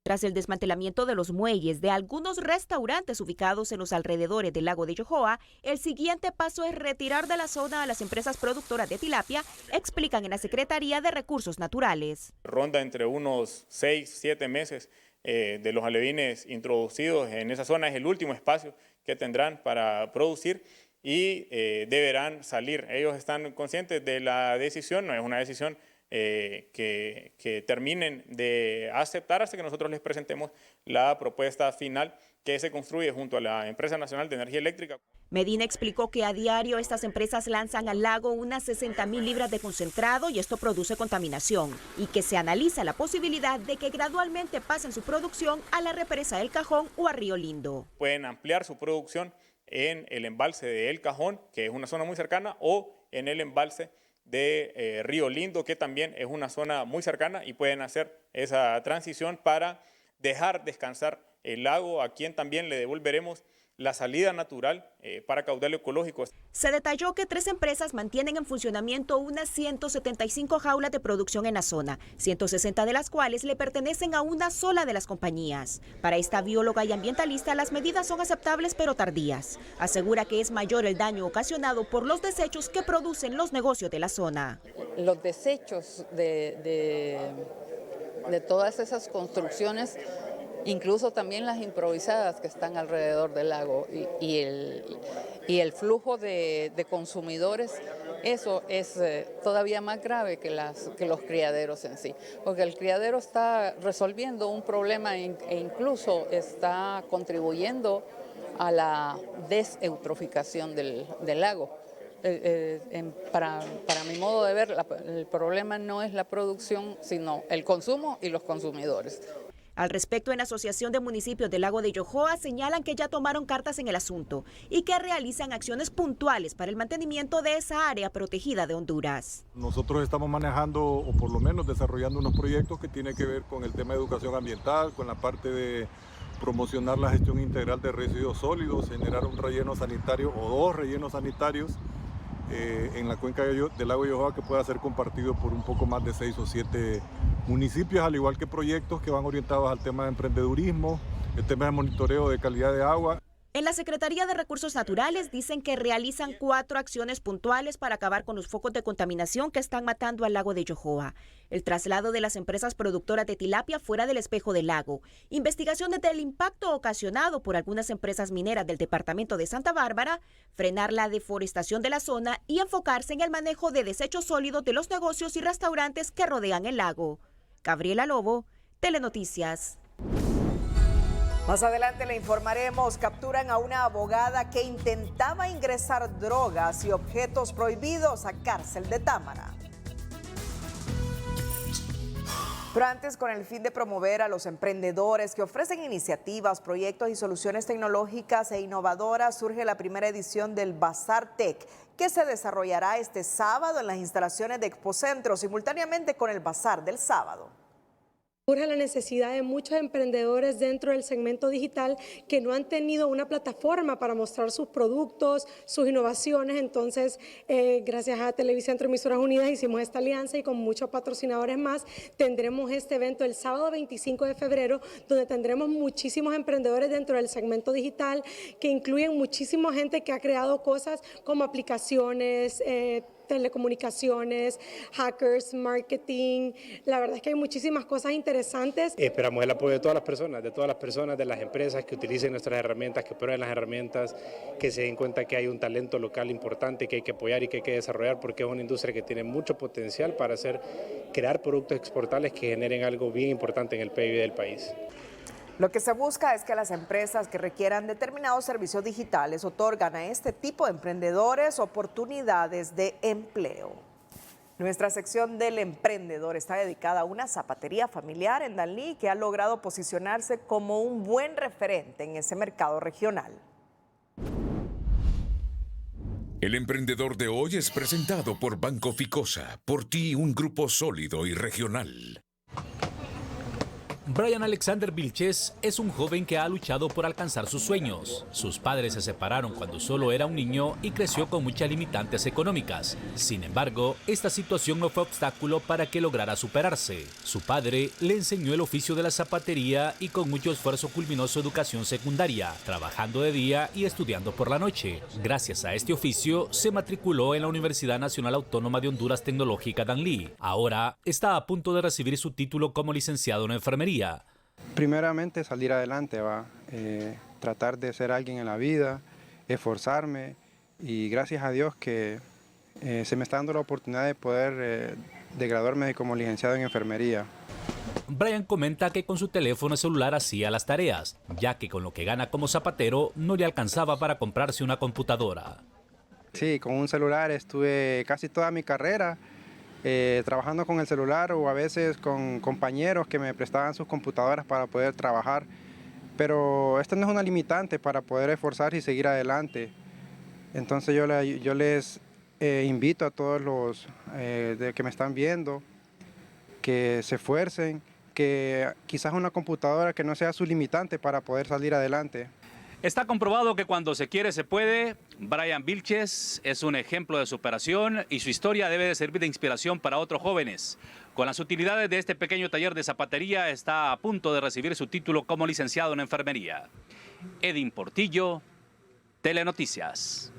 Tras el desmantelamiento de los muelles de algunos restaurantes ubicados en los alrededores del lago de Yohoa, el siguiente paso es retirar de la zona a las empresas productoras de tilapia, explican en la Secretaría de Recursos Naturales. Ronda entre unos 6, 7 meses de los alevines introducidos en esa zona. Es el último espacio que tendrán para producir y deberán salir. Ellos están conscientes de la decisión, no es una decisión que terminen de aceptar hasta que nosotros les presentemos la propuesta final que se construye junto a la Empresa Nacional de Energía Eléctrica. Medina explicó que a diario estas empresas lanzan al lago unas 60.000 libras de concentrado y esto produce contaminación y que se analiza la posibilidad de que gradualmente pasen su producción a la represa del Cajón o a Río Lindo. Pueden ampliar su producción en el embalse de El Cajón, que es una zona muy cercana, o en el embalse de Río Lindo, que también es una zona muy cercana, y pueden hacer esa transición para dejar descansar el lago, a quien también le devolveremos la salida natural para caudal ecológico. Se detalló que 3 empresas mantienen en funcionamiento unas 175 jaulas de producción en la zona, 160 de las cuales le pertenecen a una sola de las compañías. Para esta bióloga y ambientalista, las medidas son aceptables pero tardías. Asegura que es mayor el daño ocasionado por los desechos que producen los negocios de la zona. Los desechos de todas esas construcciones, incluso también las improvisadas que están alrededor del lago y el flujo de consumidores, eso es todavía más grave que los criaderos en sí, porque el criadero está resolviendo un problema e incluso está contribuyendo a la deseutroficación del lago. Para mi modo de ver, el problema no es la producción, sino el consumo y los consumidores. Al respecto, en la Asociación de Municipios del Lago de Yohoa señalan que ya tomaron cartas en el asunto y que realizan acciones puntuales para el mantenimiento de esa área protegida de Honduras. Nosotros estamos manejando, o por lo menos desarrollando unos proyectos que tienen que ver con el tema de educación ambiental, con la parte de promocionar la gestión integral de residuos sólidos, generar un relleno sanitario o 2 rellenos sanitarios en la cuenca del lago de Yohoa que pueda ser compartido por un poco más de 6 o 7 municipios, al igual que proyectos que van orientados al tema de emprendedurismo, el tema de monitoreo de calidad de agua. En la Secretaría de Recursos Naturales dicen que realizan 4 acciones puntuales para acabar con los focos de contaminación que están matando al lago de Yohoa. El traslado de las empresas productoras de tilapia fuera del espejo del lago, investigaciones del impacto ocasionado por algunas empresas mineras del departamento de Santa Bárbara, frenar la deforestación de la zona y enfocarse en el manejo de desechos sólidos de los negocios y restaurantes que rodean el lago. Gabriela Lobo, Telenoticias. Más adelante le informaremos, capturan a una abogada que intentaba ingresar drogas y objetos prohibidos a cárcel de Támara. Pero antes, con el fin de promover a los emprendedores que ofrecen iniciativas, proyectos y soluciones tecnológicas e innovadoras, surge la primera edición del Bazar Tech, que se desarrollará este sábado en las instalaciones de Expocentro, simultáneamente con el Bazar del sábado. Surge la necesidad de muchos emprendedores dentro del segmento digital que no han tenido una plataforma para mostrar sus productos, sus innovaciones. Entonces, gracias a Televicentro Emisoras Unidas hicimos esta alianza y con muchos patrocinadores más tendremos este evento el sábado 25 de febrero, donde tendremos muchísimos emprendedores dentro del segmento digital que incluyen muchísima gente que ha creado cosas como aplicaciones, telecomunicaciones, hackers, marketing. La verdad es que hay muchísimas cosas interesantes. Esperamos el apoyo de todas las personas, de las empresas que utilicen nuestras herramientas, que prueben las herramientas, que se den cuenta que hay un talento local importante que hay que apoyar y que hay que desarrollar, porque es una industria que tiene mucho potencial para crear productos exportables que generen algo bien importante en el PIB del país. Lo que se busca es que las empresas que requieran determinados servicios digitales otorgan a este tipo de emprendedores oportunidades de empleo. Nuestra sección del emprendedor está dedicada a una zapatería familiar en Danlí que ha logrado posicionarse como un buen referente en ese mercado regional. El emprendedor de hoy es presentado por Banco Ficosa, por ti un grupo sólido y regional. Brian Alexander Vilches es un joven que ha luchado por alcanzar sus sueños. Sus padres se separaron cuando solo era un niño y creció con muchas limitantes económicas. Sin embargo, esta situación no fue obstáculo para que lograra superarse. Su padre le enseñó el oficio de la zapatería y con mucho esfuerzo culminó su educación secundaria, trabajando de día y estudiando por la noche. Gracias a este oficio, se matriculó en la Universidad Nacional Autónoma de Honduras Tecnológica Danlí. Ahora está a punto de recibir su título como licenciado en enfermería. Primeramente salir adelante, tratar de ser alguien en la vida, esforzarme y gracias a Dios que se me está dando la oportunidad de poder de graduarme como licenciado en enfermería. Brian comenta que con su teléfono celular hacía las tareas, ya que con lo que gana como zapatero no le alcanzaba para comprarse una computadora. Sí, con un celular estuve casi toda mi carrera. Trabajando con el celular o a veces con compañeros que me prestaban sus computadoras para poder trabajar, pero esto no es una limitante para poder esforzarse y seguir adelante. Entonces yo les invito a todos los que me están viendo que se esfuercen, que quizás una computadora que no sea su limitante para poder salir adelante. Está comprobado que cuando se quiere se puede. Brian Vilches es un ejemplo de superación y su historia debe de servir de inspiración para otros jóvenes. Con las utilidades de este pequeño taller de zapatería está a punto de recibir su título como licenciado en enfermería. Edin Portillo, Telenoticias.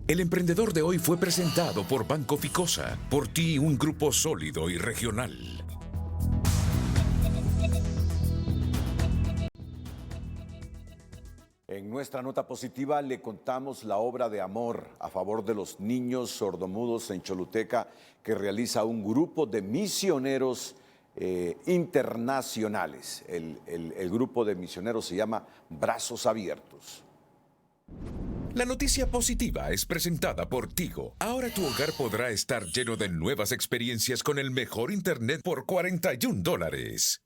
El emprendedor de hoy fue presentado por Banco Ficosa, por ti un grupo sólido y regional. En nuestra nota positiva le contamos la obra de amor a favor de los niños sordomudos en Choluteca que realiza un grupo de misioneros internacionales. El grupo de misioneros se llama Brazos Abiertos. La noticia positiva es presentada por Tigo. Ahora tu hogar podrá estar lleno de nuevas experiencias con el mejor internet por $41.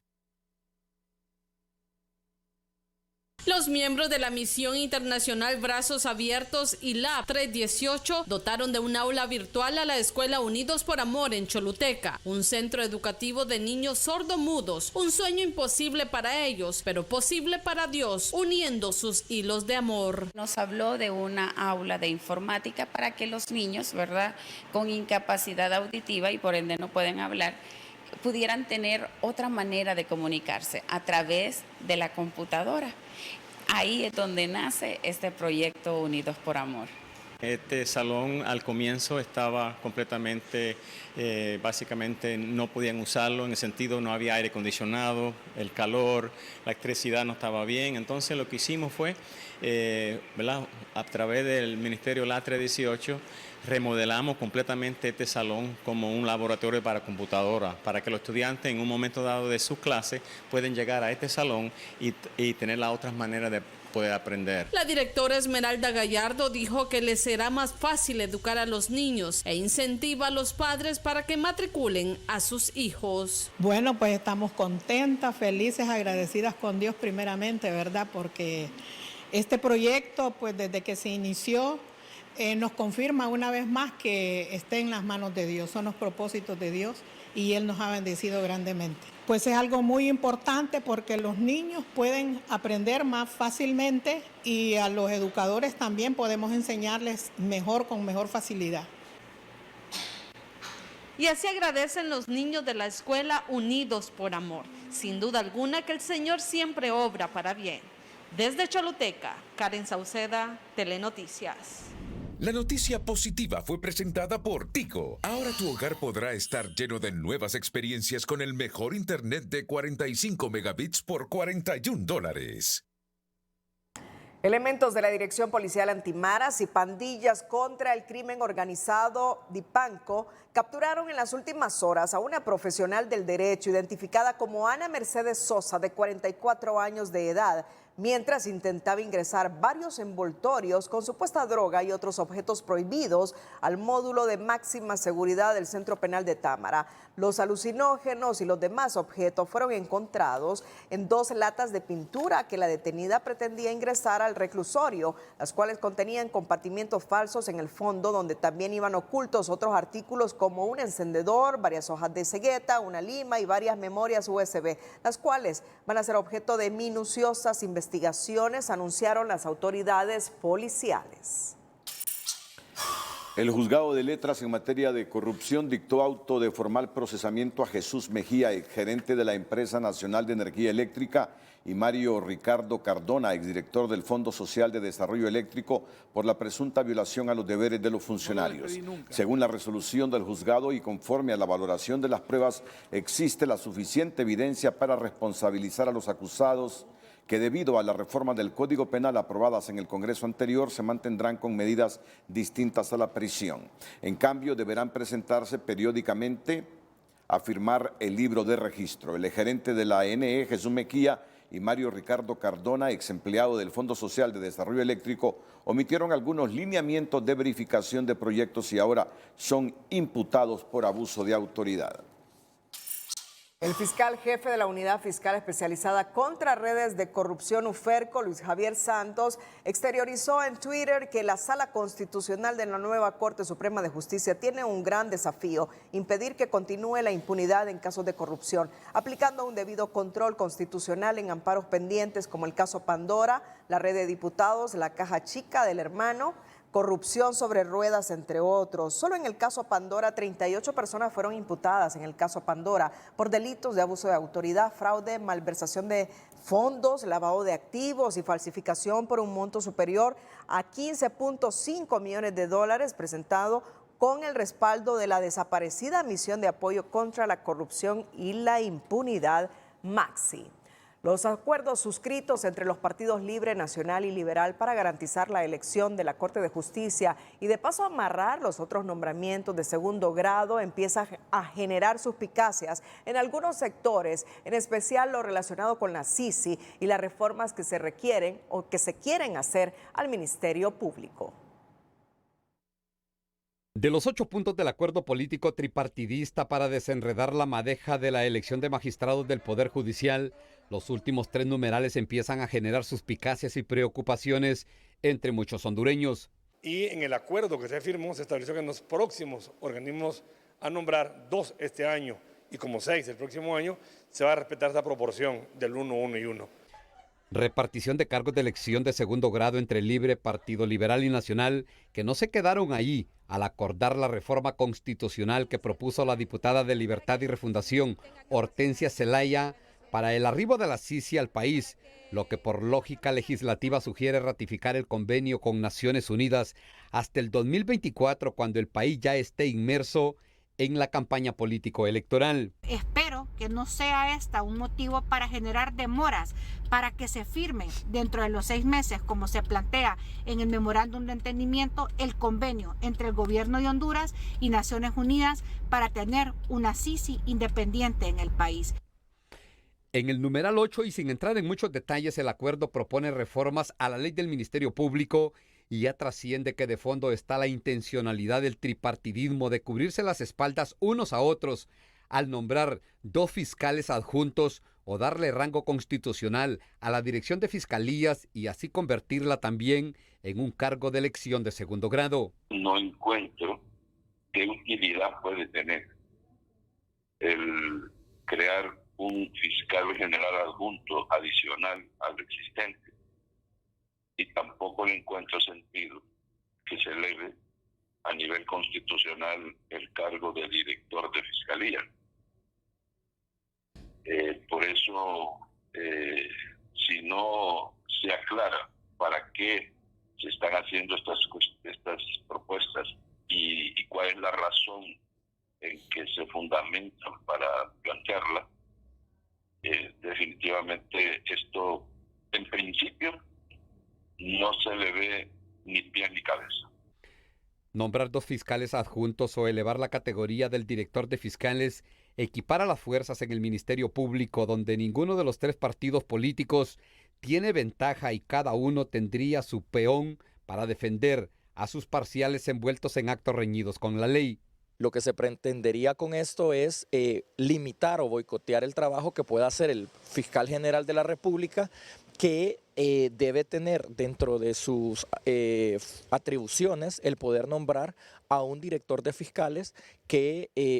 Los miembros de la misión internacional Brazos Abiertos y Lab 318 dotaron de un aula virtual a la Escuela Unidos por Amor en Choluteca, un centro educativo de niños sordomudos, un sueño imposible para ellos, pero posible para Dios, uniendo sus hilos de amor. Nos habló de una aula de informática para que los niños, ¿verdad?, con incapacidad auditiva y por ende no pueden hablar, pudieran tener otra manera de comunicarse a través de la computadora. Ahí es donde nace este proyecto Unidos por Amor. Este salón al comienzo estaba completamente, básicamente no podían usarlo, en el sentido no había aire acondicionado, el calor, la electricidad no estaba bien. Entonces lo que hicimos fue, ¿verdad?, a través del Ministerio LA 318, remodelamos completamente este salón como un laboratorio para computadoras, para que los estudiantes en un momento dado de sus clases pueden llegar a este salón y tener las otras maneras de poder aprender. La directora Esmeralda Gallardo dijo que les será más fácil educar a los niños e incentiva a los padres para que matriculen a sus hijos. Bueno, pues estamos contentas, felices, agradecidas con Dios primeramente, ¿verdad? Porque este proyecto, pues desde que se inició, nos confirma una vez más que está en las manos de Dios, son los propósitos de Dios y Él nos ha bendecido grandemente. Pues es algo muy importante porque los niños pueden aprender más fácilmente y a los educadores también podemos enseñarles mejor, con mejor facilidad. Y así agradecen los niños de la Escuela Unidos por Amor. Sin duda alguna que el Señor siempre obra para bien. Desde Choluteca, Karen Sauceda, Telenoticias. La noticia positiva fue presentada por Tigo. Ahora tu hogar podrá estar lleno de nuevas experiencias con el mejor internet de 45 megabits por $41. Elementos de la Dirección Policial Antimaras y pandillas contra el crimen organizado DIPANCO capturaron en las últimas horas a una profesional del derecho identificada como Ana Mercedes Sosa, de 44 años de edad, mientras intentaba ingresar varios envoltorios con supuesta droga y otros objetos prohibidos al módulo de máxima seguridad del Centro Penal de Támara. Los alucinógenos y los demás objetos fueron encontrados en 2 latas de pintura que la detenida pretendía ingresar al reclusorio, las cuales contenían compartimientos falsos en el fondo, donde también iban ocultos otros artículos como un encendedor, varias hojas de cegueta, una lima y varias memorias USB, las cuales van a ser objeto de minuciosas investigaciones, anunciaron las autoridades policiales. El Juzgado de Letras en materia de corrupción dictó auto de formal procesamiento a Jesús Mejía, exgerente de la Empresa Nacional de Energía Eléctrica, y Mario Ricardo Cardona, exdirector del Fondo Social de Desarrollo Eléctrico, por la presunta violación a los deberes de los funcionarios. Según la resolución del juzgado y conforme a la valoración de las pruebas, existe la suficiente evidencia para responsabilizar a los acusados, que debido a la reforma del Código Penal aprobadas en el Congreso anterior se mantendrán con medidas distintas a la prisión. En cambio, deberán presentarse periódicamente a firmar el libro de registro. El gerente de la ANE, Jesús Mejía, y Mario Ricardo Cardona, ex empleado del Fondo Social de Desarrollo Eléctrico, omitieron algunos lineamientos de verificación de proyectos y ahora son imputados por abuso de autoridad. El fiscal jefe de la Unidad Fiscal Especializada contra Redes de Corrupción UFERCO, Luis Javier Santos, exteriorizó en Twitter que la Sala Constitucional de la nueva Corte Suprema de Justicia tiene un gran desafío: impedir que continúe la impunidad en casos de corrupción, aplicando un debido control constitucional en amparos pendientes como el caso Pandora, la red de diputados, la caja chica del hermano, corrupción sobre ruedas, entre otros. Solo en el caso Pandora, 38 personas fueron imputadas en el caso Pandora por delitos de abuso de autoridad, fraude, malversación de fondos, lavado de activos y falsificación por un monto superior a $15.5 millones, presentado con el respaldo de la desaparecida Misión de Apoyo contra la Corrupción y la Impunidad, MAXI. Los acuerdos suscritos entre los partidos Libre, Nacional y Liberal para garantizar la elección de la Corte de Justicia y de paso amarrar los otros nombramientos de segundo grado empieza a generar suspicacias en algunos sectores, en especial lo relacionado con la CICI y las reformas que se requieren o que se quieren hacer al Ministerio Público. De los 8 puntos del acuerdo político tripartidista para desenredar la madeja de la elección de magistrados del Poder Judicial, los últimos 3 numerales empiezan a generar suspicacias y preocupaciones entre muchos hondureños. Y en el acuerdo que se firmó se estableció que en los próximos organismos a nombrar 2 este año y como 6 el próximo año, se va a respetar esa proporción del 1, 1 y 1. Repartición de cargos de elección de segundo grado entre Libre, Partido Liberal y Nacional, que no se quedaron ahí al acordar la reforma constitucional que propuso la diputada de Libertad y Refundación, Hortensia Zelaya, para el arribo de la CICI al país, lo que por lógica legislativa sugiere ratificar el convenio con Naciones Unidas hasta el 2024, cuando el país ya esté inmerso en la campaña político-electoral. Espero que no sea esta un motivo para generar demoras para que se firme dentro de los 6 meses, como se plantea en el memorándum de entendimiento, el convenio entre el gobierno de Honduras y Naciones Unidas para tener una CICI independiente en el país. En el numeral 8, y sin entrar en muchos detalles, el acuerdo propone reformas a la ley del Ministerio Público y ya trasciende que de fondo está la intencionalidad del tripartidismo de cubrirse las espaldas unos a otros al nombrar 2 fiscales adjuntos o darle rango constitucional a la dirección de fiscalías y así convertirla también en un cargo de elección de segundo grado. No encuentro qué utilidad puede tener el crear un fiscal general adjunto adicional al existente. Y tampoco le encuentro sentido que se eleve a nivel constitucional el cargo de director de fiscalía. Por eso, si no se aclara para qué se están haciendo estas propuestas y cuál es la razón en que se fundamentan para plantearla, definitivamente esto, en principio, no se le ve ni pie ni cabeza. Nombrar 2 fiscales adjuntos o elevar la categoría del director de fiscales equipara las fuerzas en el Ministerio Público, donde ninguno de los 3 partidos políticos tiene ventaja y cada uno tendría su peón para defender a sus parciales envueltos en actos reñidos con la ley. Lo que se pretendería con esto es limitar o boicotear el trabajo que pueda hacer el fiscal general de la República, que debe tener dentro de sus atribuciones el poder nombrar a un director de fiscales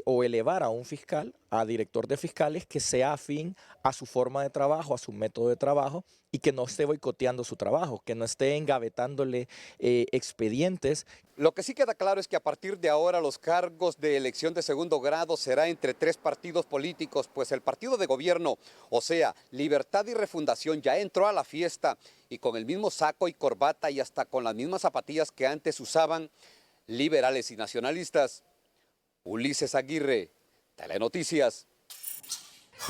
o elevar a un fiscal, a director de fiscales que sea afín a su forma de trabajo, a su método de trabajo y que no esté boicoteando su trabajo, que no esté engavetándole expedientes. Lo que sí queda claro es que a partir de ahora los cargos de elección de segundo grado será entre 3 partidos políticos, pues el partido de gobierno, o sea, Libertad y Refundación, ya entró a la fiesta y con el mismo saco y corbata y hasta con las mismas zapatillas que antes usaban liberales y nacionalistas. Ulises Aguirre, Telenoticias.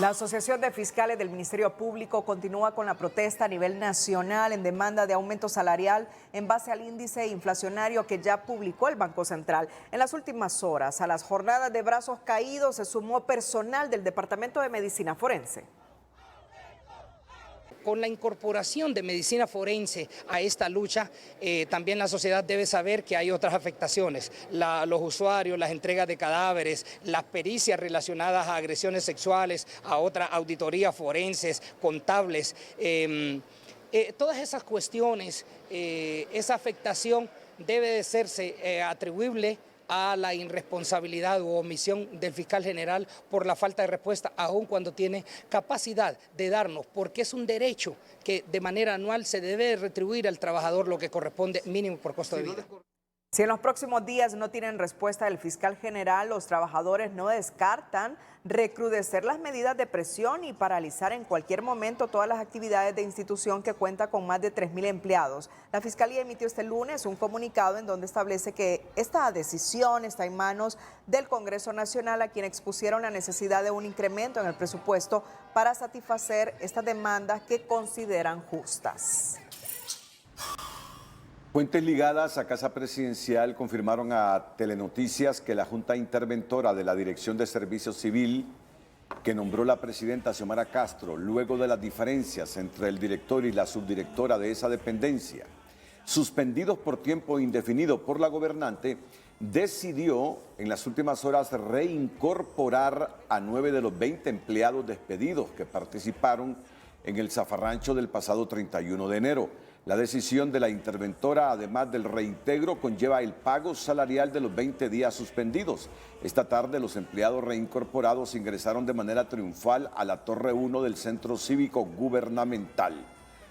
La Asociación de Fiscales del Ministerio Público continúa con la protesta a nivel nacional en demanda de aumento salarial en base al índice inflacionario que ya publicó el Banco Central. En las últimas horas, a las jornadas de brazos caídos se sumó personal del Departamento de Medicina Forense. Con la incorporación de medicina forense a esta lucha, también la sociedad debe saber que hay otras afectaciones. Los usuarios, las entregas de cadáveres, las pericias relacionadas a agresiones sexuales, a otras auditorías forenses, contables, todas esas cuestiones, esa afectación debe de serse atribuible a la irresponsabilidad u omisión del fiscal general por la falta de respuesta, aun cuando tiene capacidad de darnos, porque es un derecho que de manera anual se debe retribuir al trabajador lo que corresponde mínimo por costo de vida. Si en los próximos días no tienen respuesta del fiscal general, los trabajadores no descartan recrudecer las medidas de presión y paralizar en cualquier momento todas las actividades de institución que cuenta con más de 3.000 empleados. La Fiscalía emitió este lunes un comunicado en donde establece que esta decisión está en manos del Congreso Nacional, a quien expusieron la necesidad de un incremento en el presupuesto para satisfacer estas demandas que consideran justas. Fuentes ligadas a Casa Presidencial confirmaron a Telenoticias que la Junta Interventora de la Dirección de Servicio Civil, que nombró la presidenta Xiomara Castro, luego de las diferencias entre el director y la subdirectora de esa dependencia, suspendidos por tiempo indefinido por la gobernante, decidió en las últimas horas reincorporar a 9 de los 20 empleados despedidos que participaron en el zafarrancho del pasado 31 de enero. La decisión de la interventora, además del reintegro, conlleva el pago salarial de los 20 días suspendidos. Esta tarde, los empleados reincorporados ingresaron de manera triunfal a la Torre 1 del Centro Cívico Gubernamental.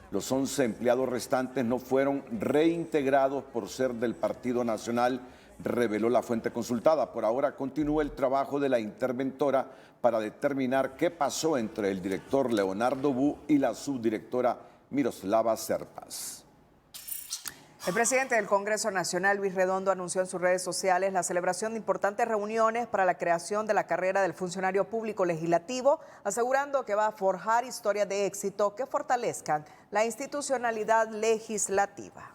Los 11 empleados restantes no fueron reintegrados por ser del Partido Nacional, reveló la fuente consultada. Por ahora continúa el trabajo de la interventora para determinar qué pasó entre el director Leonardo Bu y la subdirectora Miroslava Serpas. El presidente del Congreso Nacional, Luis Redondo, anunció en sus redes sociales la celebración de importantes reuniones para la creación de la carrera del funcionario público legislativo, asegurando que va a forjar historias de éxito que fortalezcan la institucionalidad legislativa.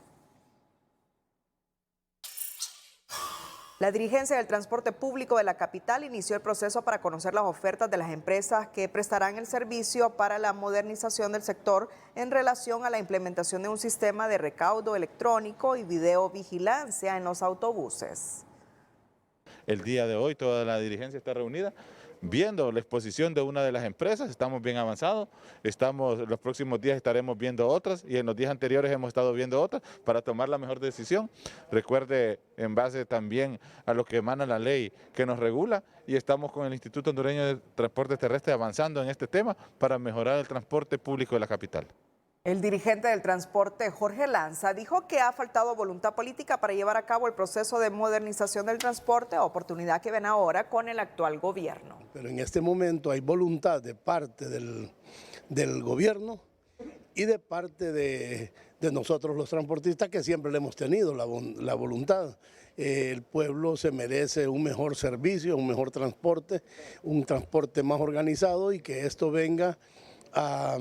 La dirigencia del transporte público de la capital inició el proceso para conocer las ofertas de las empresas que prestarán el servicio para la modernización del sector en relación a la implementación de un sistema de recaudo electrónico y videovigilancia en los autobuses. El día de hoy toda la dirigencia está reunida viendo la exposición de una de las empresas, estamos bien avanzados, los próximos días estaremos viendo otras y en los días anteriores hemos estado viendo otras para tomar la mejor decisión. Recuerde, en base también a lo que emana la ley que nos regula, y estamos con el Instituto Hondureño de Transporte Terrestre avanzando en este tema para mejorar el transporte público de la capital. El dirigente del transporte, Jorge Lanza, dijo que ha faltado voluntad política para llevar a cabo el proceso de modernización del transporte, oportunidad que ven ahora con el actual gobierno. Pero en este momento hay voluntad de parte del gobierno y de parte de nosotros los transportistas, que siempre le hemos tenido la voluntad. El pueblo se merece un mejor servicio, un mejor transporte, un transporte más organizado, y que esto venga a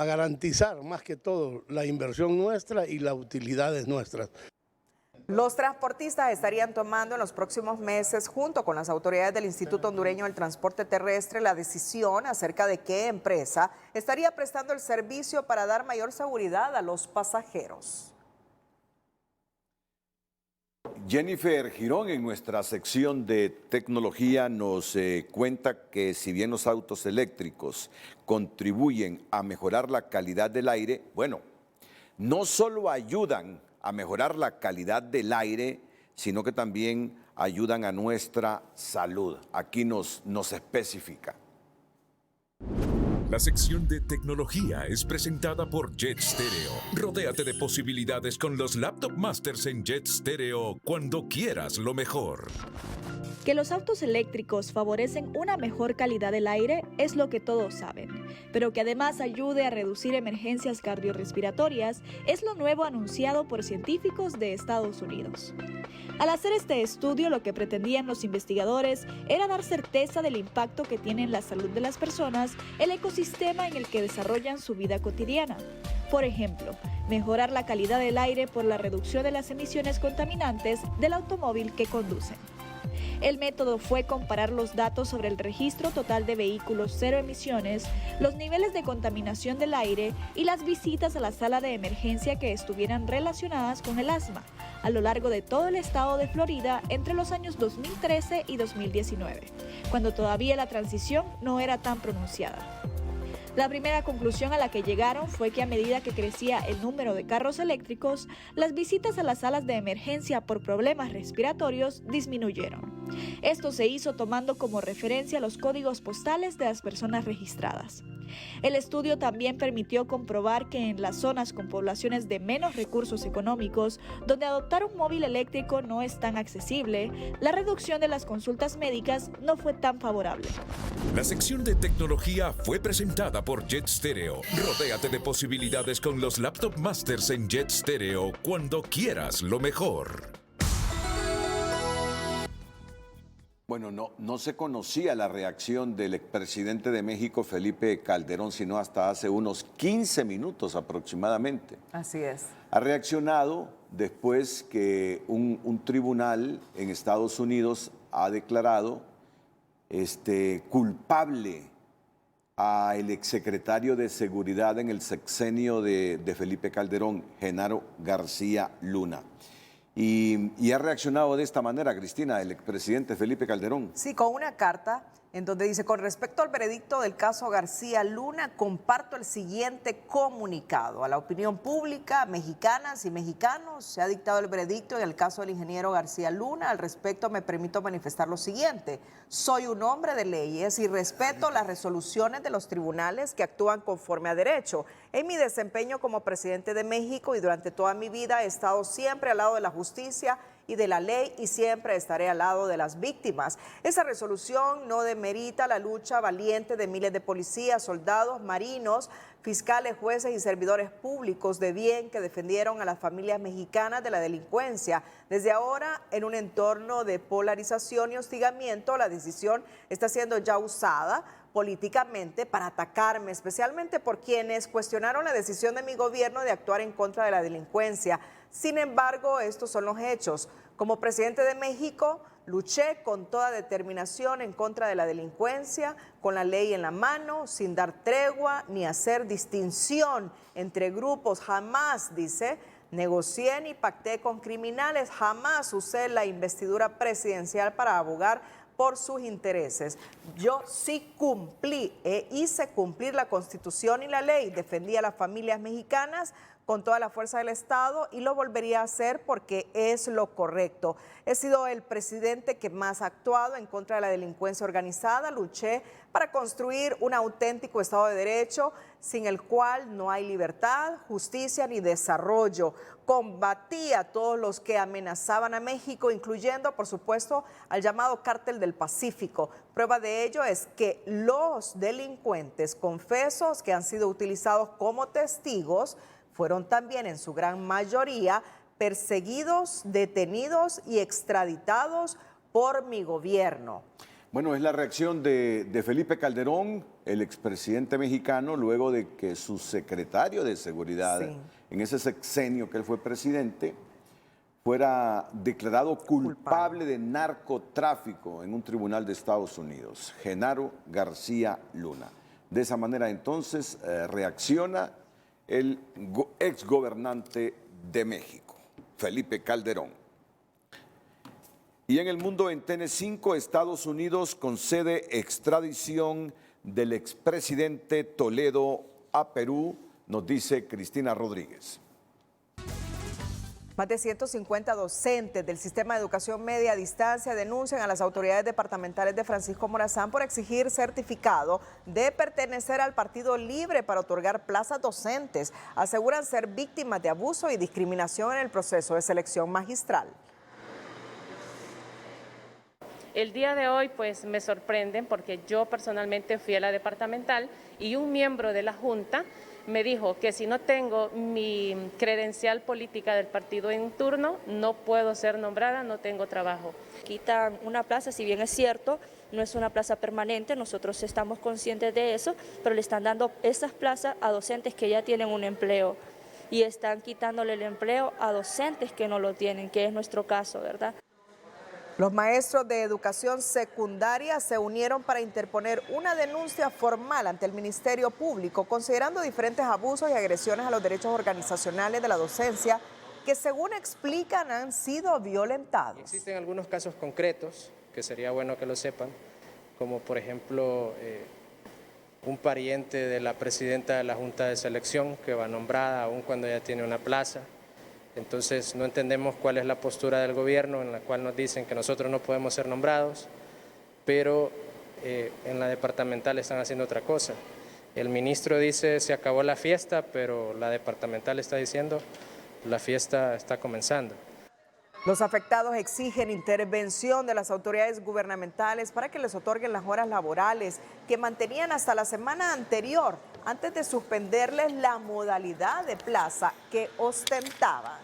garantizar más que todo la inversión nuestra y las utilidades nuestras. Los transportistas estarían tomando en los próximos meses, junto con las autoridades del Instituto Hondureño del Transporte Terrestre, la decisión acerca de qué empresa estaría prestando el servicio para dar mayor seguridad a los pasajeros. Jennifer Girón, en nuestra sección de tecnología, nos cuenta que si bien los autos eléctricos contribuyen a mejorar la calidad del aire, bueno, no solo ayudan a mejorar la calidad del aire, sino que también ayudan a nuestra salud. Aquí nos especifica. La sección de tecnología es presentada por Jet Stereo. Rodéate de posibilidades con los Laptop Masters en Jet Stereo cuando quieras lo mejor. Que los autos eléctricos favorecen una mejor calidad del aire es lo que todos saben, pero que además ayude a reducir emergencias cardiorrespiratorias es lo nuevo anunciado por científicos de Estados Unidos. Al hacer este estudio, lo que pretendían los investigadores era dar certeza del impacto que tiene en la salud de las personas el ecosistema en el que desarrollan su vida cotidiana. Por ejemplo, mejorar la calidad del aire por la reducción de las emisiones contaminantes del automóvil que conducen. El método fue comparar los datos sobre el registro total de vehículos cero emisiones, los niveles de contaminación del aire y las visitas a la sala de emergencia que estuvieran relacionadas con el asma a lo largo de todo el estado de Florida entre los años 2013 y 2019, cuando todavía la transición no era tan pronunciada. La primera conclusión a la que llegaron fue que a medida que crecía el número de carros eléctricos, las visitas a las salas de emergencia por problemas respiratorios disminuyeron. Esto se hizo tomando como referencia los códigos postales de las personas registradas. El estudio también permitió comprobar que en las zonas con poblaciones de menos recursos económicos, donde adoptar un móvil eléctrico no es tan accesible, la reducción de las consultas médicas no fue tan favorable. La sección de tecnología fue presentada por Jet Stereo. Rodéate de posibilidades con los Laptop Masters en Jet Stereo cuando quieras lo mejor. Bueno, no se conocía la reacción del expresidente de México, Felipe Calderón, sino hasta hace unos 15 minutos aproximadamente. Así es. Ha reaccionado después que un tribunal en Estados Unidos ha declarado culpable al exsecretario de Seguridad en el sexenio de Felipe Calderón, Genaro García Luna. Y ha reaccionado de esta manera, Cristina, el expresidente Felipe Calderón. Sí, con una carta en donde dice: con respecto al veredicto del caso García Luna, comparto el siguiente comunicado. A la opinión pública, mexicanas y mexicanos, se ha dictado el veredicto en el caso del ingeniero García Luna. Al respecto, me permito manifestar lo siguiente. Soy un hombre de leyes y respeto las resoluciones de los tribunales que actúan conforme a derecho. En mi desempeño como presidente de México y durante toda mi vida he estado siempre al lado de la justicia y de la ley, y siempre estaré al lado de las víctimas. Esa resolución no demerita la lucha valiente de miles de policías, soldados, marinos, fiscales, jueces y servidores públicos de bien que defendieron a las familias mexicanas de la delincuencia. Desde ahora, en un entorno de polarización y hostigamiento, la decisión está siendo ya usada políticamente para atacarme, especialmente por quienes cuestionaron la decisión de mi gobierno de actuar en contra de la delincuencia. Sin embargo, estos son los hechos. Como presidente de México, luché con toda determinación en contra de la delincuencia, con la ley en la mano, sin dar tregua ni hacer distinción entre grupos. Jamás, dice, negocié ni pacté con criminales, jamás usé la investidura presidencial para abogar por sus intereses. Yo sí cumplí, hice cumplir la Constitución y la ley, defendí a las familias mexicanas con toda la fuerza del Estado y lo volvería a hacer porque es lo correcto. He sido el presidente que más ha actuado en contra de la delincuencia organizada. Luché para construir un auténtico Estado de Derecho sin el cual no hay libertad, justicia ni desarrollo. Combatí a todos los que amenazaban a México, incluyendo, por supuesto, al llamado Cártel del Pacífico. Prueba de ello es que los delincuentes confesos que han sido utilizados como testigos fueron también en su gran mayoría perseguidos, detenidos y extraditados por mi gobierno. Bueno, es la reacción de Felipe Calderón, el expresidente mexicano, luego de que su secretario de Seguridad, en ese sexenio que él fue presidente, fuera declarado culpable de narcotráfico en un tribunal de Estados Unidos, Genaro García Luna. De esa manera, entonces, reacciona el exgobernante de México, Felipe Calderón. Y en el mundo, en TN5, Estados Unidos concede extradición del expresidente Toledo a Perú, nos dice Cristina Rodríguez. Más de 150 docentes del sistema de educación media a distancia denuncian a las autoridades departamentales de Francisco Morazán por exigir certificado de pertenecer al Partido Libre para otorgar plazas docentes. Aseguran ser víctimas de abuso y discriminación en el proceso de selección magistral. El día de hoy pues me sorprenden porque yo personalmente fui a la departamental y un miembro de la Junta me dijo que si no tengo mi credencial política del partido en turno, no puedo ser nombrada, no tengo trabajo. Quitan una plaza, si bien es cierto, no es una plaza permanente, nosotros estamos conscientes de eso, pero le están dando esas plazas a docentes que ya tienen un empleo y están quitándole el empleo a docentes que no lo tienen, que es nuestro caso, ¿verdad? Los maestros de educación secundaria se unieron para interponer una denuncia formal ante el Ministerio Público, considerando diferentes abusos y agresiones a los derechos organizacionales de la docencia que, según explican, han sido violentados. Existen algunos casos concretos que sería bueno que lo sepan, como por ejemplo un pariente de la presidenta de la Junta de Selección que va nombrada aún cuando ya tiene una plaza. Entonces no entendemos cuál es la postura del gobierno en la cual nos dicen que nosotros no podemos ser nombrados, pero en la departamental están haciendo otra cosa. El ministro dice se acabó la fiesta, pero la departamental está diciendo la fiesta está comenzando. Los afectados exigen intervención de las autoridades gubernamentales para que les otorguen las horas laborales que mantenían hasta la semana anterior, antes de suspenderles la modalidad de plaza que ostentaban.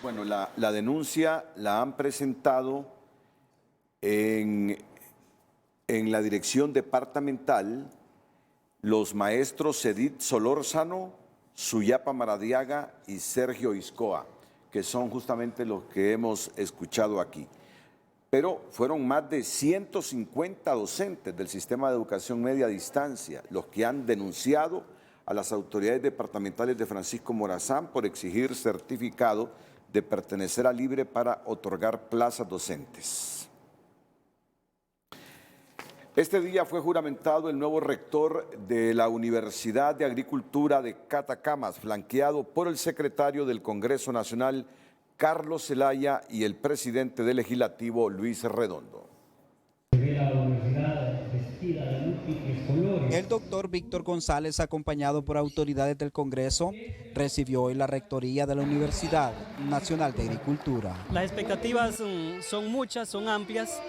Bueno, la denuncia la han presentado en la dirección departamental los maestros Edith Solórzano, Suyapa Maradiaga y Sergio Iscoa, que son justamente los que hemos escuchado aquí. Pero fueron más de 150 docentes del sistema de educación media a distancia los que han denunciado a las autoridades departamentales de Francisco Morazán por exigir certificado de pertenecer a Libre para otorgar plazas docentes. Este día fue juramentado el nuevo rector de la Universidad de Agricultura de Catacamas, flanqueado por el secretario del Congreso Nacional, Carlos Zelaya, y el presidente del Legislativo, Luis Redondo. El doctor Víctor González, acompañado por autoridades del Congreso, recibió hoy la rectoría de la Universidad Nacional de Agricultura. Las expectativas son muchas, son amplias,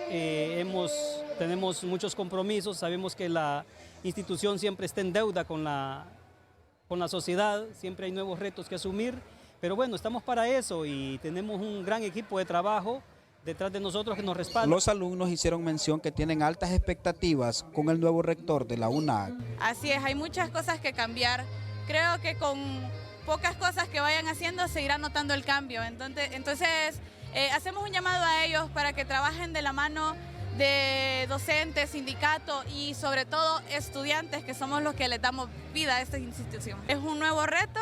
tenemos muchos compromisos, sabemos que la institución siempre está en deuda con la sociedad, siempre hay nuevos retos que asumir, pero bueno, estamos para eso y tenemos un gran equipo de trabajo detrás de nosotros que nos respaldan. Los alumnos hicieron mención que tienen altas expectativas con el nuevo rector de la UNAC. Así es, hay muchas cosas que cambiar. Creo que con pocas cosas que vayan haciendo se irá notando el cambio. Entonces hacemos un llamado a ellos para que trabajen de la mano de docentes, sindicatos y sobre todo estudiantes, que somos los que les damos vida a esta institución. Es un nuevo reto.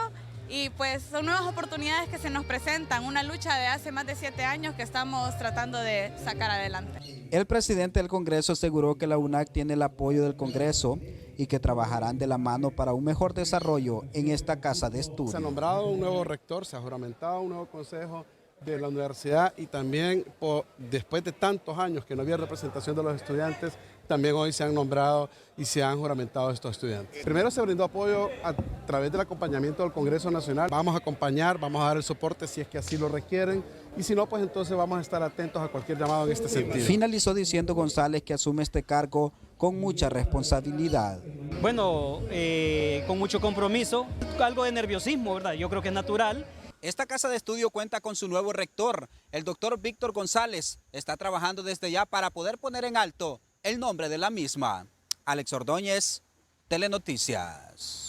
Y pues son nuevas oportunidades que se nos presentan, una lucha de hace más de 7 años que estamos tratando de sacar adelante. El presidente del Congreso aseguró que la UNAC tiene el apoyo del Congreso y que trabajarán de la mano para un mejor desarrollo en esta casa de estudio. Se ha nombrado un nuevo rector, se ha juramentado un nuevo consejo de la universidad y también después de tantos años que no había representación de los estudiantes, también hoy se han nombrado y se han juramentado estos estudiantes. Primero se brindó apoyo a través del acompañamiento del Congreso Nacional. Vamos a acompañar, vamos a dar el soporte si es que así lo requieren y si no, pues entonces vamos a estar atentos a cualquier llamado en este sentido. Finalizó diciendo González que asume este cargo con mucha responsabilidad. Bueno, con mucho compromiso, algo de nerviosismo, ¿verdad? Yo creo que es natural. Esta casa de estudio cuenta con su nuevo rector, el doctor Víctor González. Está trabajando desde ya para poder poner en alto el nombre de la misma. Alex Ordóñez, Telenoticias.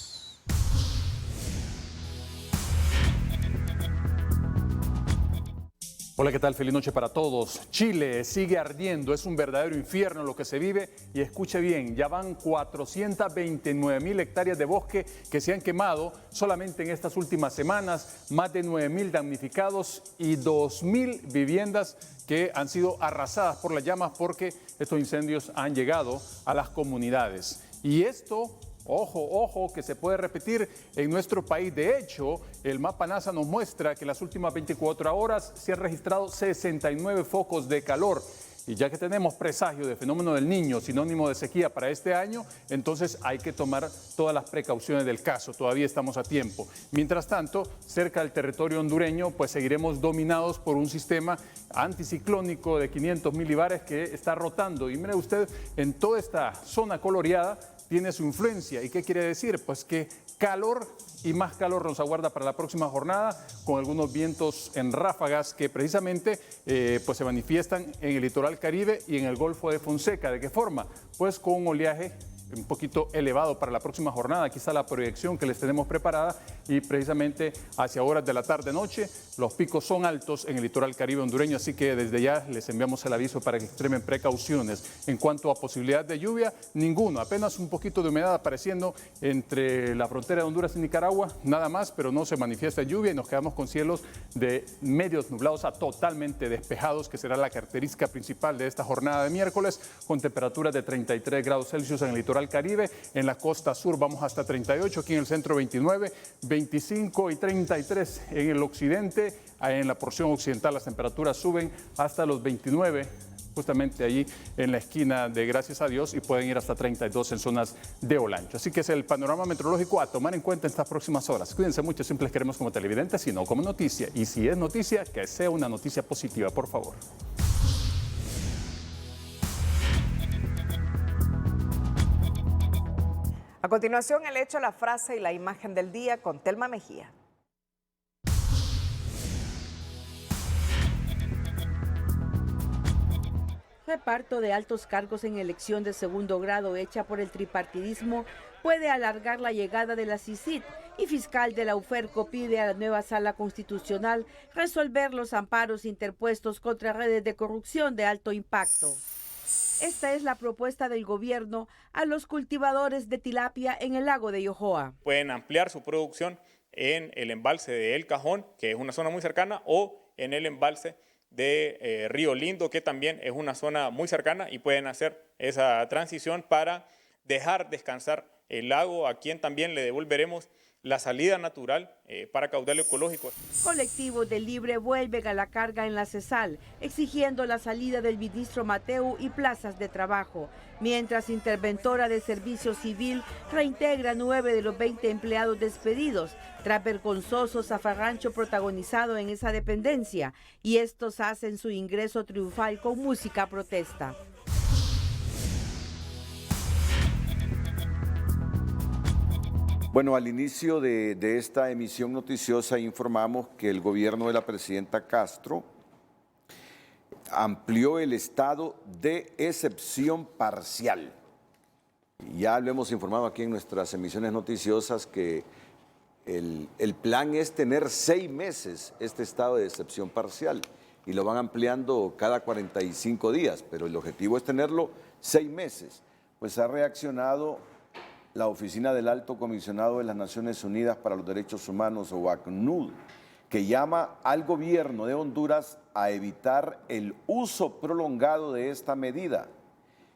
Hola, ¿qué tal? Feliz noche para todos. Chile sigue ardiendo, es un verdadero infierno lo que se vive y escuche bien, ya van 429.000 hectáreas de bosque que se han quemado solamente en estas últimas semanas, más de 9.000 damnificados y 2.000 viviendas que han sido arrasadas por las llamas porque estos incendios han llegado a las comunidades. Y esto, ojo, que se puede repetir en nuestro país. De hecho, el mapa NASA nos muestra que en las últimas 24 horas se han registrado 69 focos de calor. Y ya que tenemos presagio de fenómeno del Niño, sinónimo de sequía para este año, entonces hay que tomar todas las precauciones del caso. Todavía estamos a tiempo. Mientras tanto, cerca del territorio hondureño, pues seguiremos dominados por un sistema anticiclónico de 500 milibares que está rotando. Y mire usted, en toda esta zona coloreada tiene su influencia. ¿Y qué quiere decir? Pues que calor y más calor nos aguarda para la próxima jornada, con algunos vientos en ráfagas que precisamente pues se manifiestan en el litoral Caribe y en el Golfo de Fonseca. ¿De qué forma? Pues con un oleaje un poquito elevado para la próxima jornada. Aquí está la proyección que les tenemos preparada y precisamente hacia horas de la tarde-noche los picos son altos en el litoral Caribe hondureño, así que desde ya les enviamos el aviso para que extremen precauciones. En cuanto a posibilidad de lluvia, ninguno, apenas un poquito de humedad apareciendo entre la frontera de Honduras y Nicaragua, nada más, pero no se manifiesta lluvia y nos quedamos con cielos de medios nublados a totalmente despejados, que será la característica principal de esta jornada de miércoles, con temperaturas de 33 grados Celsius en el litoral Caribe. En la costa sur vamos hasta 38, aquí en el centro 29, 25 y 33 en el occidente. En la porción occidental las temperaturas suben hasta los 29, justamente allí en la esquina de Gracias a Dios, y pueden ir hasta 32 en zonas de Olancho. Así que es el panorama meteorológico a tomar en cuenta en estas próximas horas. Cuídense mucho, siempre les queremos como televidentes, sino como noticia. Y si es noticia, que sea una noticia positiva, por favor. A continuación, el hecho, la frase y la imagen del día con Telma Mejía. Reparto de altos cargos en elección de segundo grado hecha por el tripartidismo puede alargar la llegada de la CICIG, y fiscal de la UFERCO pide a la nueva Sala Constitucional resolver los amparos interpuestos contra redes de corrupción de alto impacto. Esta es la propuesta del gobierno a los cultivadores de tilapia en el lago de Yohoa. Pueden ampliar su producción en el embalse de El Cajón, que es una zona muy cercana, o en el embalse de Río Lindo, que también es una zona muy cercana, y pueden hacer esa transición para dejar descansar el lago, a quien también le devolveremos la salida natural para caudal ecológico. Colectivos de Libre vuelven a la carga en la CESAL, exigiendo la salida del ministro Mateu y plazas de trabajo, mientras Interventora de Servicio Civil reintegra 9 de los 20 empleados despedidos, tras vergonzoso zafarrancho protagonizado en esa dependencia, y estos hacen su ingreso triunfal con música protesta. Bueno, al inicio de esta emisión noticiosa informamos que el gobierno de la presidenta Castro amplió el estado de excepción parcial. Ya lo hemos informado aquí en nuestras emisiones noticiosas que el plan es tener 6 meses este estado de excepción parcial, y lo van ampliando cada 45 días, pero el objetivo es tenerlo 6 meses. Pues ha reaccionado la Oficina del Alto Comisionado de las Naciones Unidas para los Derechos Humanos, o ACNUD, que llama al gobierno de Honduras a evitar el uso prolongado de esta medida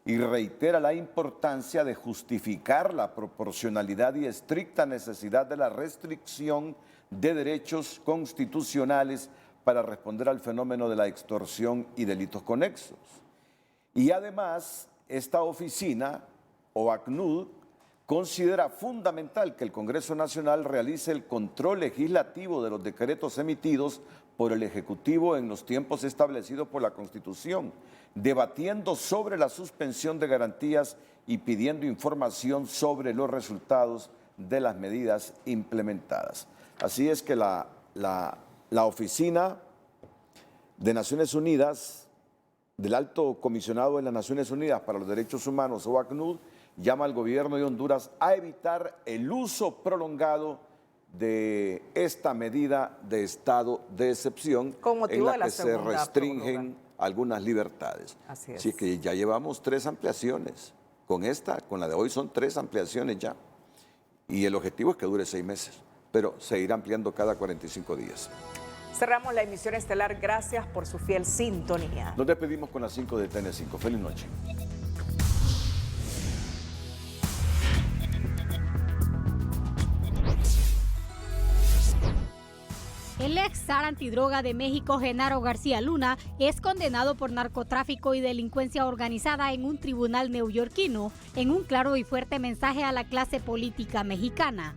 y reitera la importancia de justificar la proporcionalidad y estricta necesidad de la restricción de derechos constitucionales para responder al fenómeno de la extorsión y delitos conexos. Y además, esta oficina, o ACNUD, considera fundamental que el Congreso Nacional realice el control legislativo de los decretos emitidos por el Ejecutivo en los tiempos establecidos por la Constitución, debatiendo sobre la suspensión de garantías y pidiendo información sobre los resultados de las medidas implementadas. Así es que la Oficina de Naciones Unidas, del Alto Comisionado de las Naciones Unidas para los Derechos Humanos, o ACNUD, llama al gobierno de Honduras a evitar el uso prolongado de esta medida de estado de excepción en la que se restringen algunas libertades. Así que ya llevamos 3 ampliaciones. Con esta, con la de hoy, son 3 ampliaciones ya. Y el objetivo es que dure 6 meses, pero se irá ampliando cada 45 días. Cerramos la emisión estelar. Gracias por su fiel sintonía. Nos despedimos con las 5 de TN5. Feliz noche. El ex zar antidroga de México, Genaro García Luna, es condenado por narcotráfico y delincuencia organizada en un tribunal neoyorquino, en un claro y fuerte mensaje a la clase política mexicana.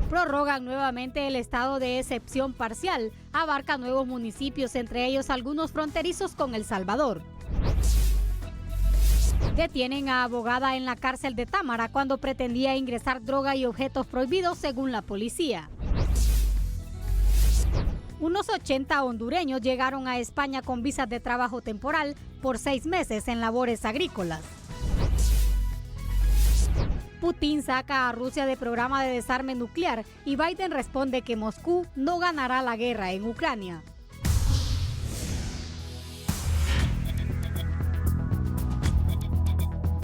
Prorrogan nuevamente el estado de excepción parcial, abarca nuevos municipios, entre ellos algunos fronterizos con El Salvador. Detienen a abogada en la cárcel de Támara cuando pretendía ingresar droga y objetos prohibidos, según la policía. Unos 80 hondureños llegaron a España con visas de trabajo temporal por 6 meses en labores agrícolas. Putin saca a Rusia del programa de desarme nuclear y Biden responde que Moscú no ganará la guerra en Ucrania.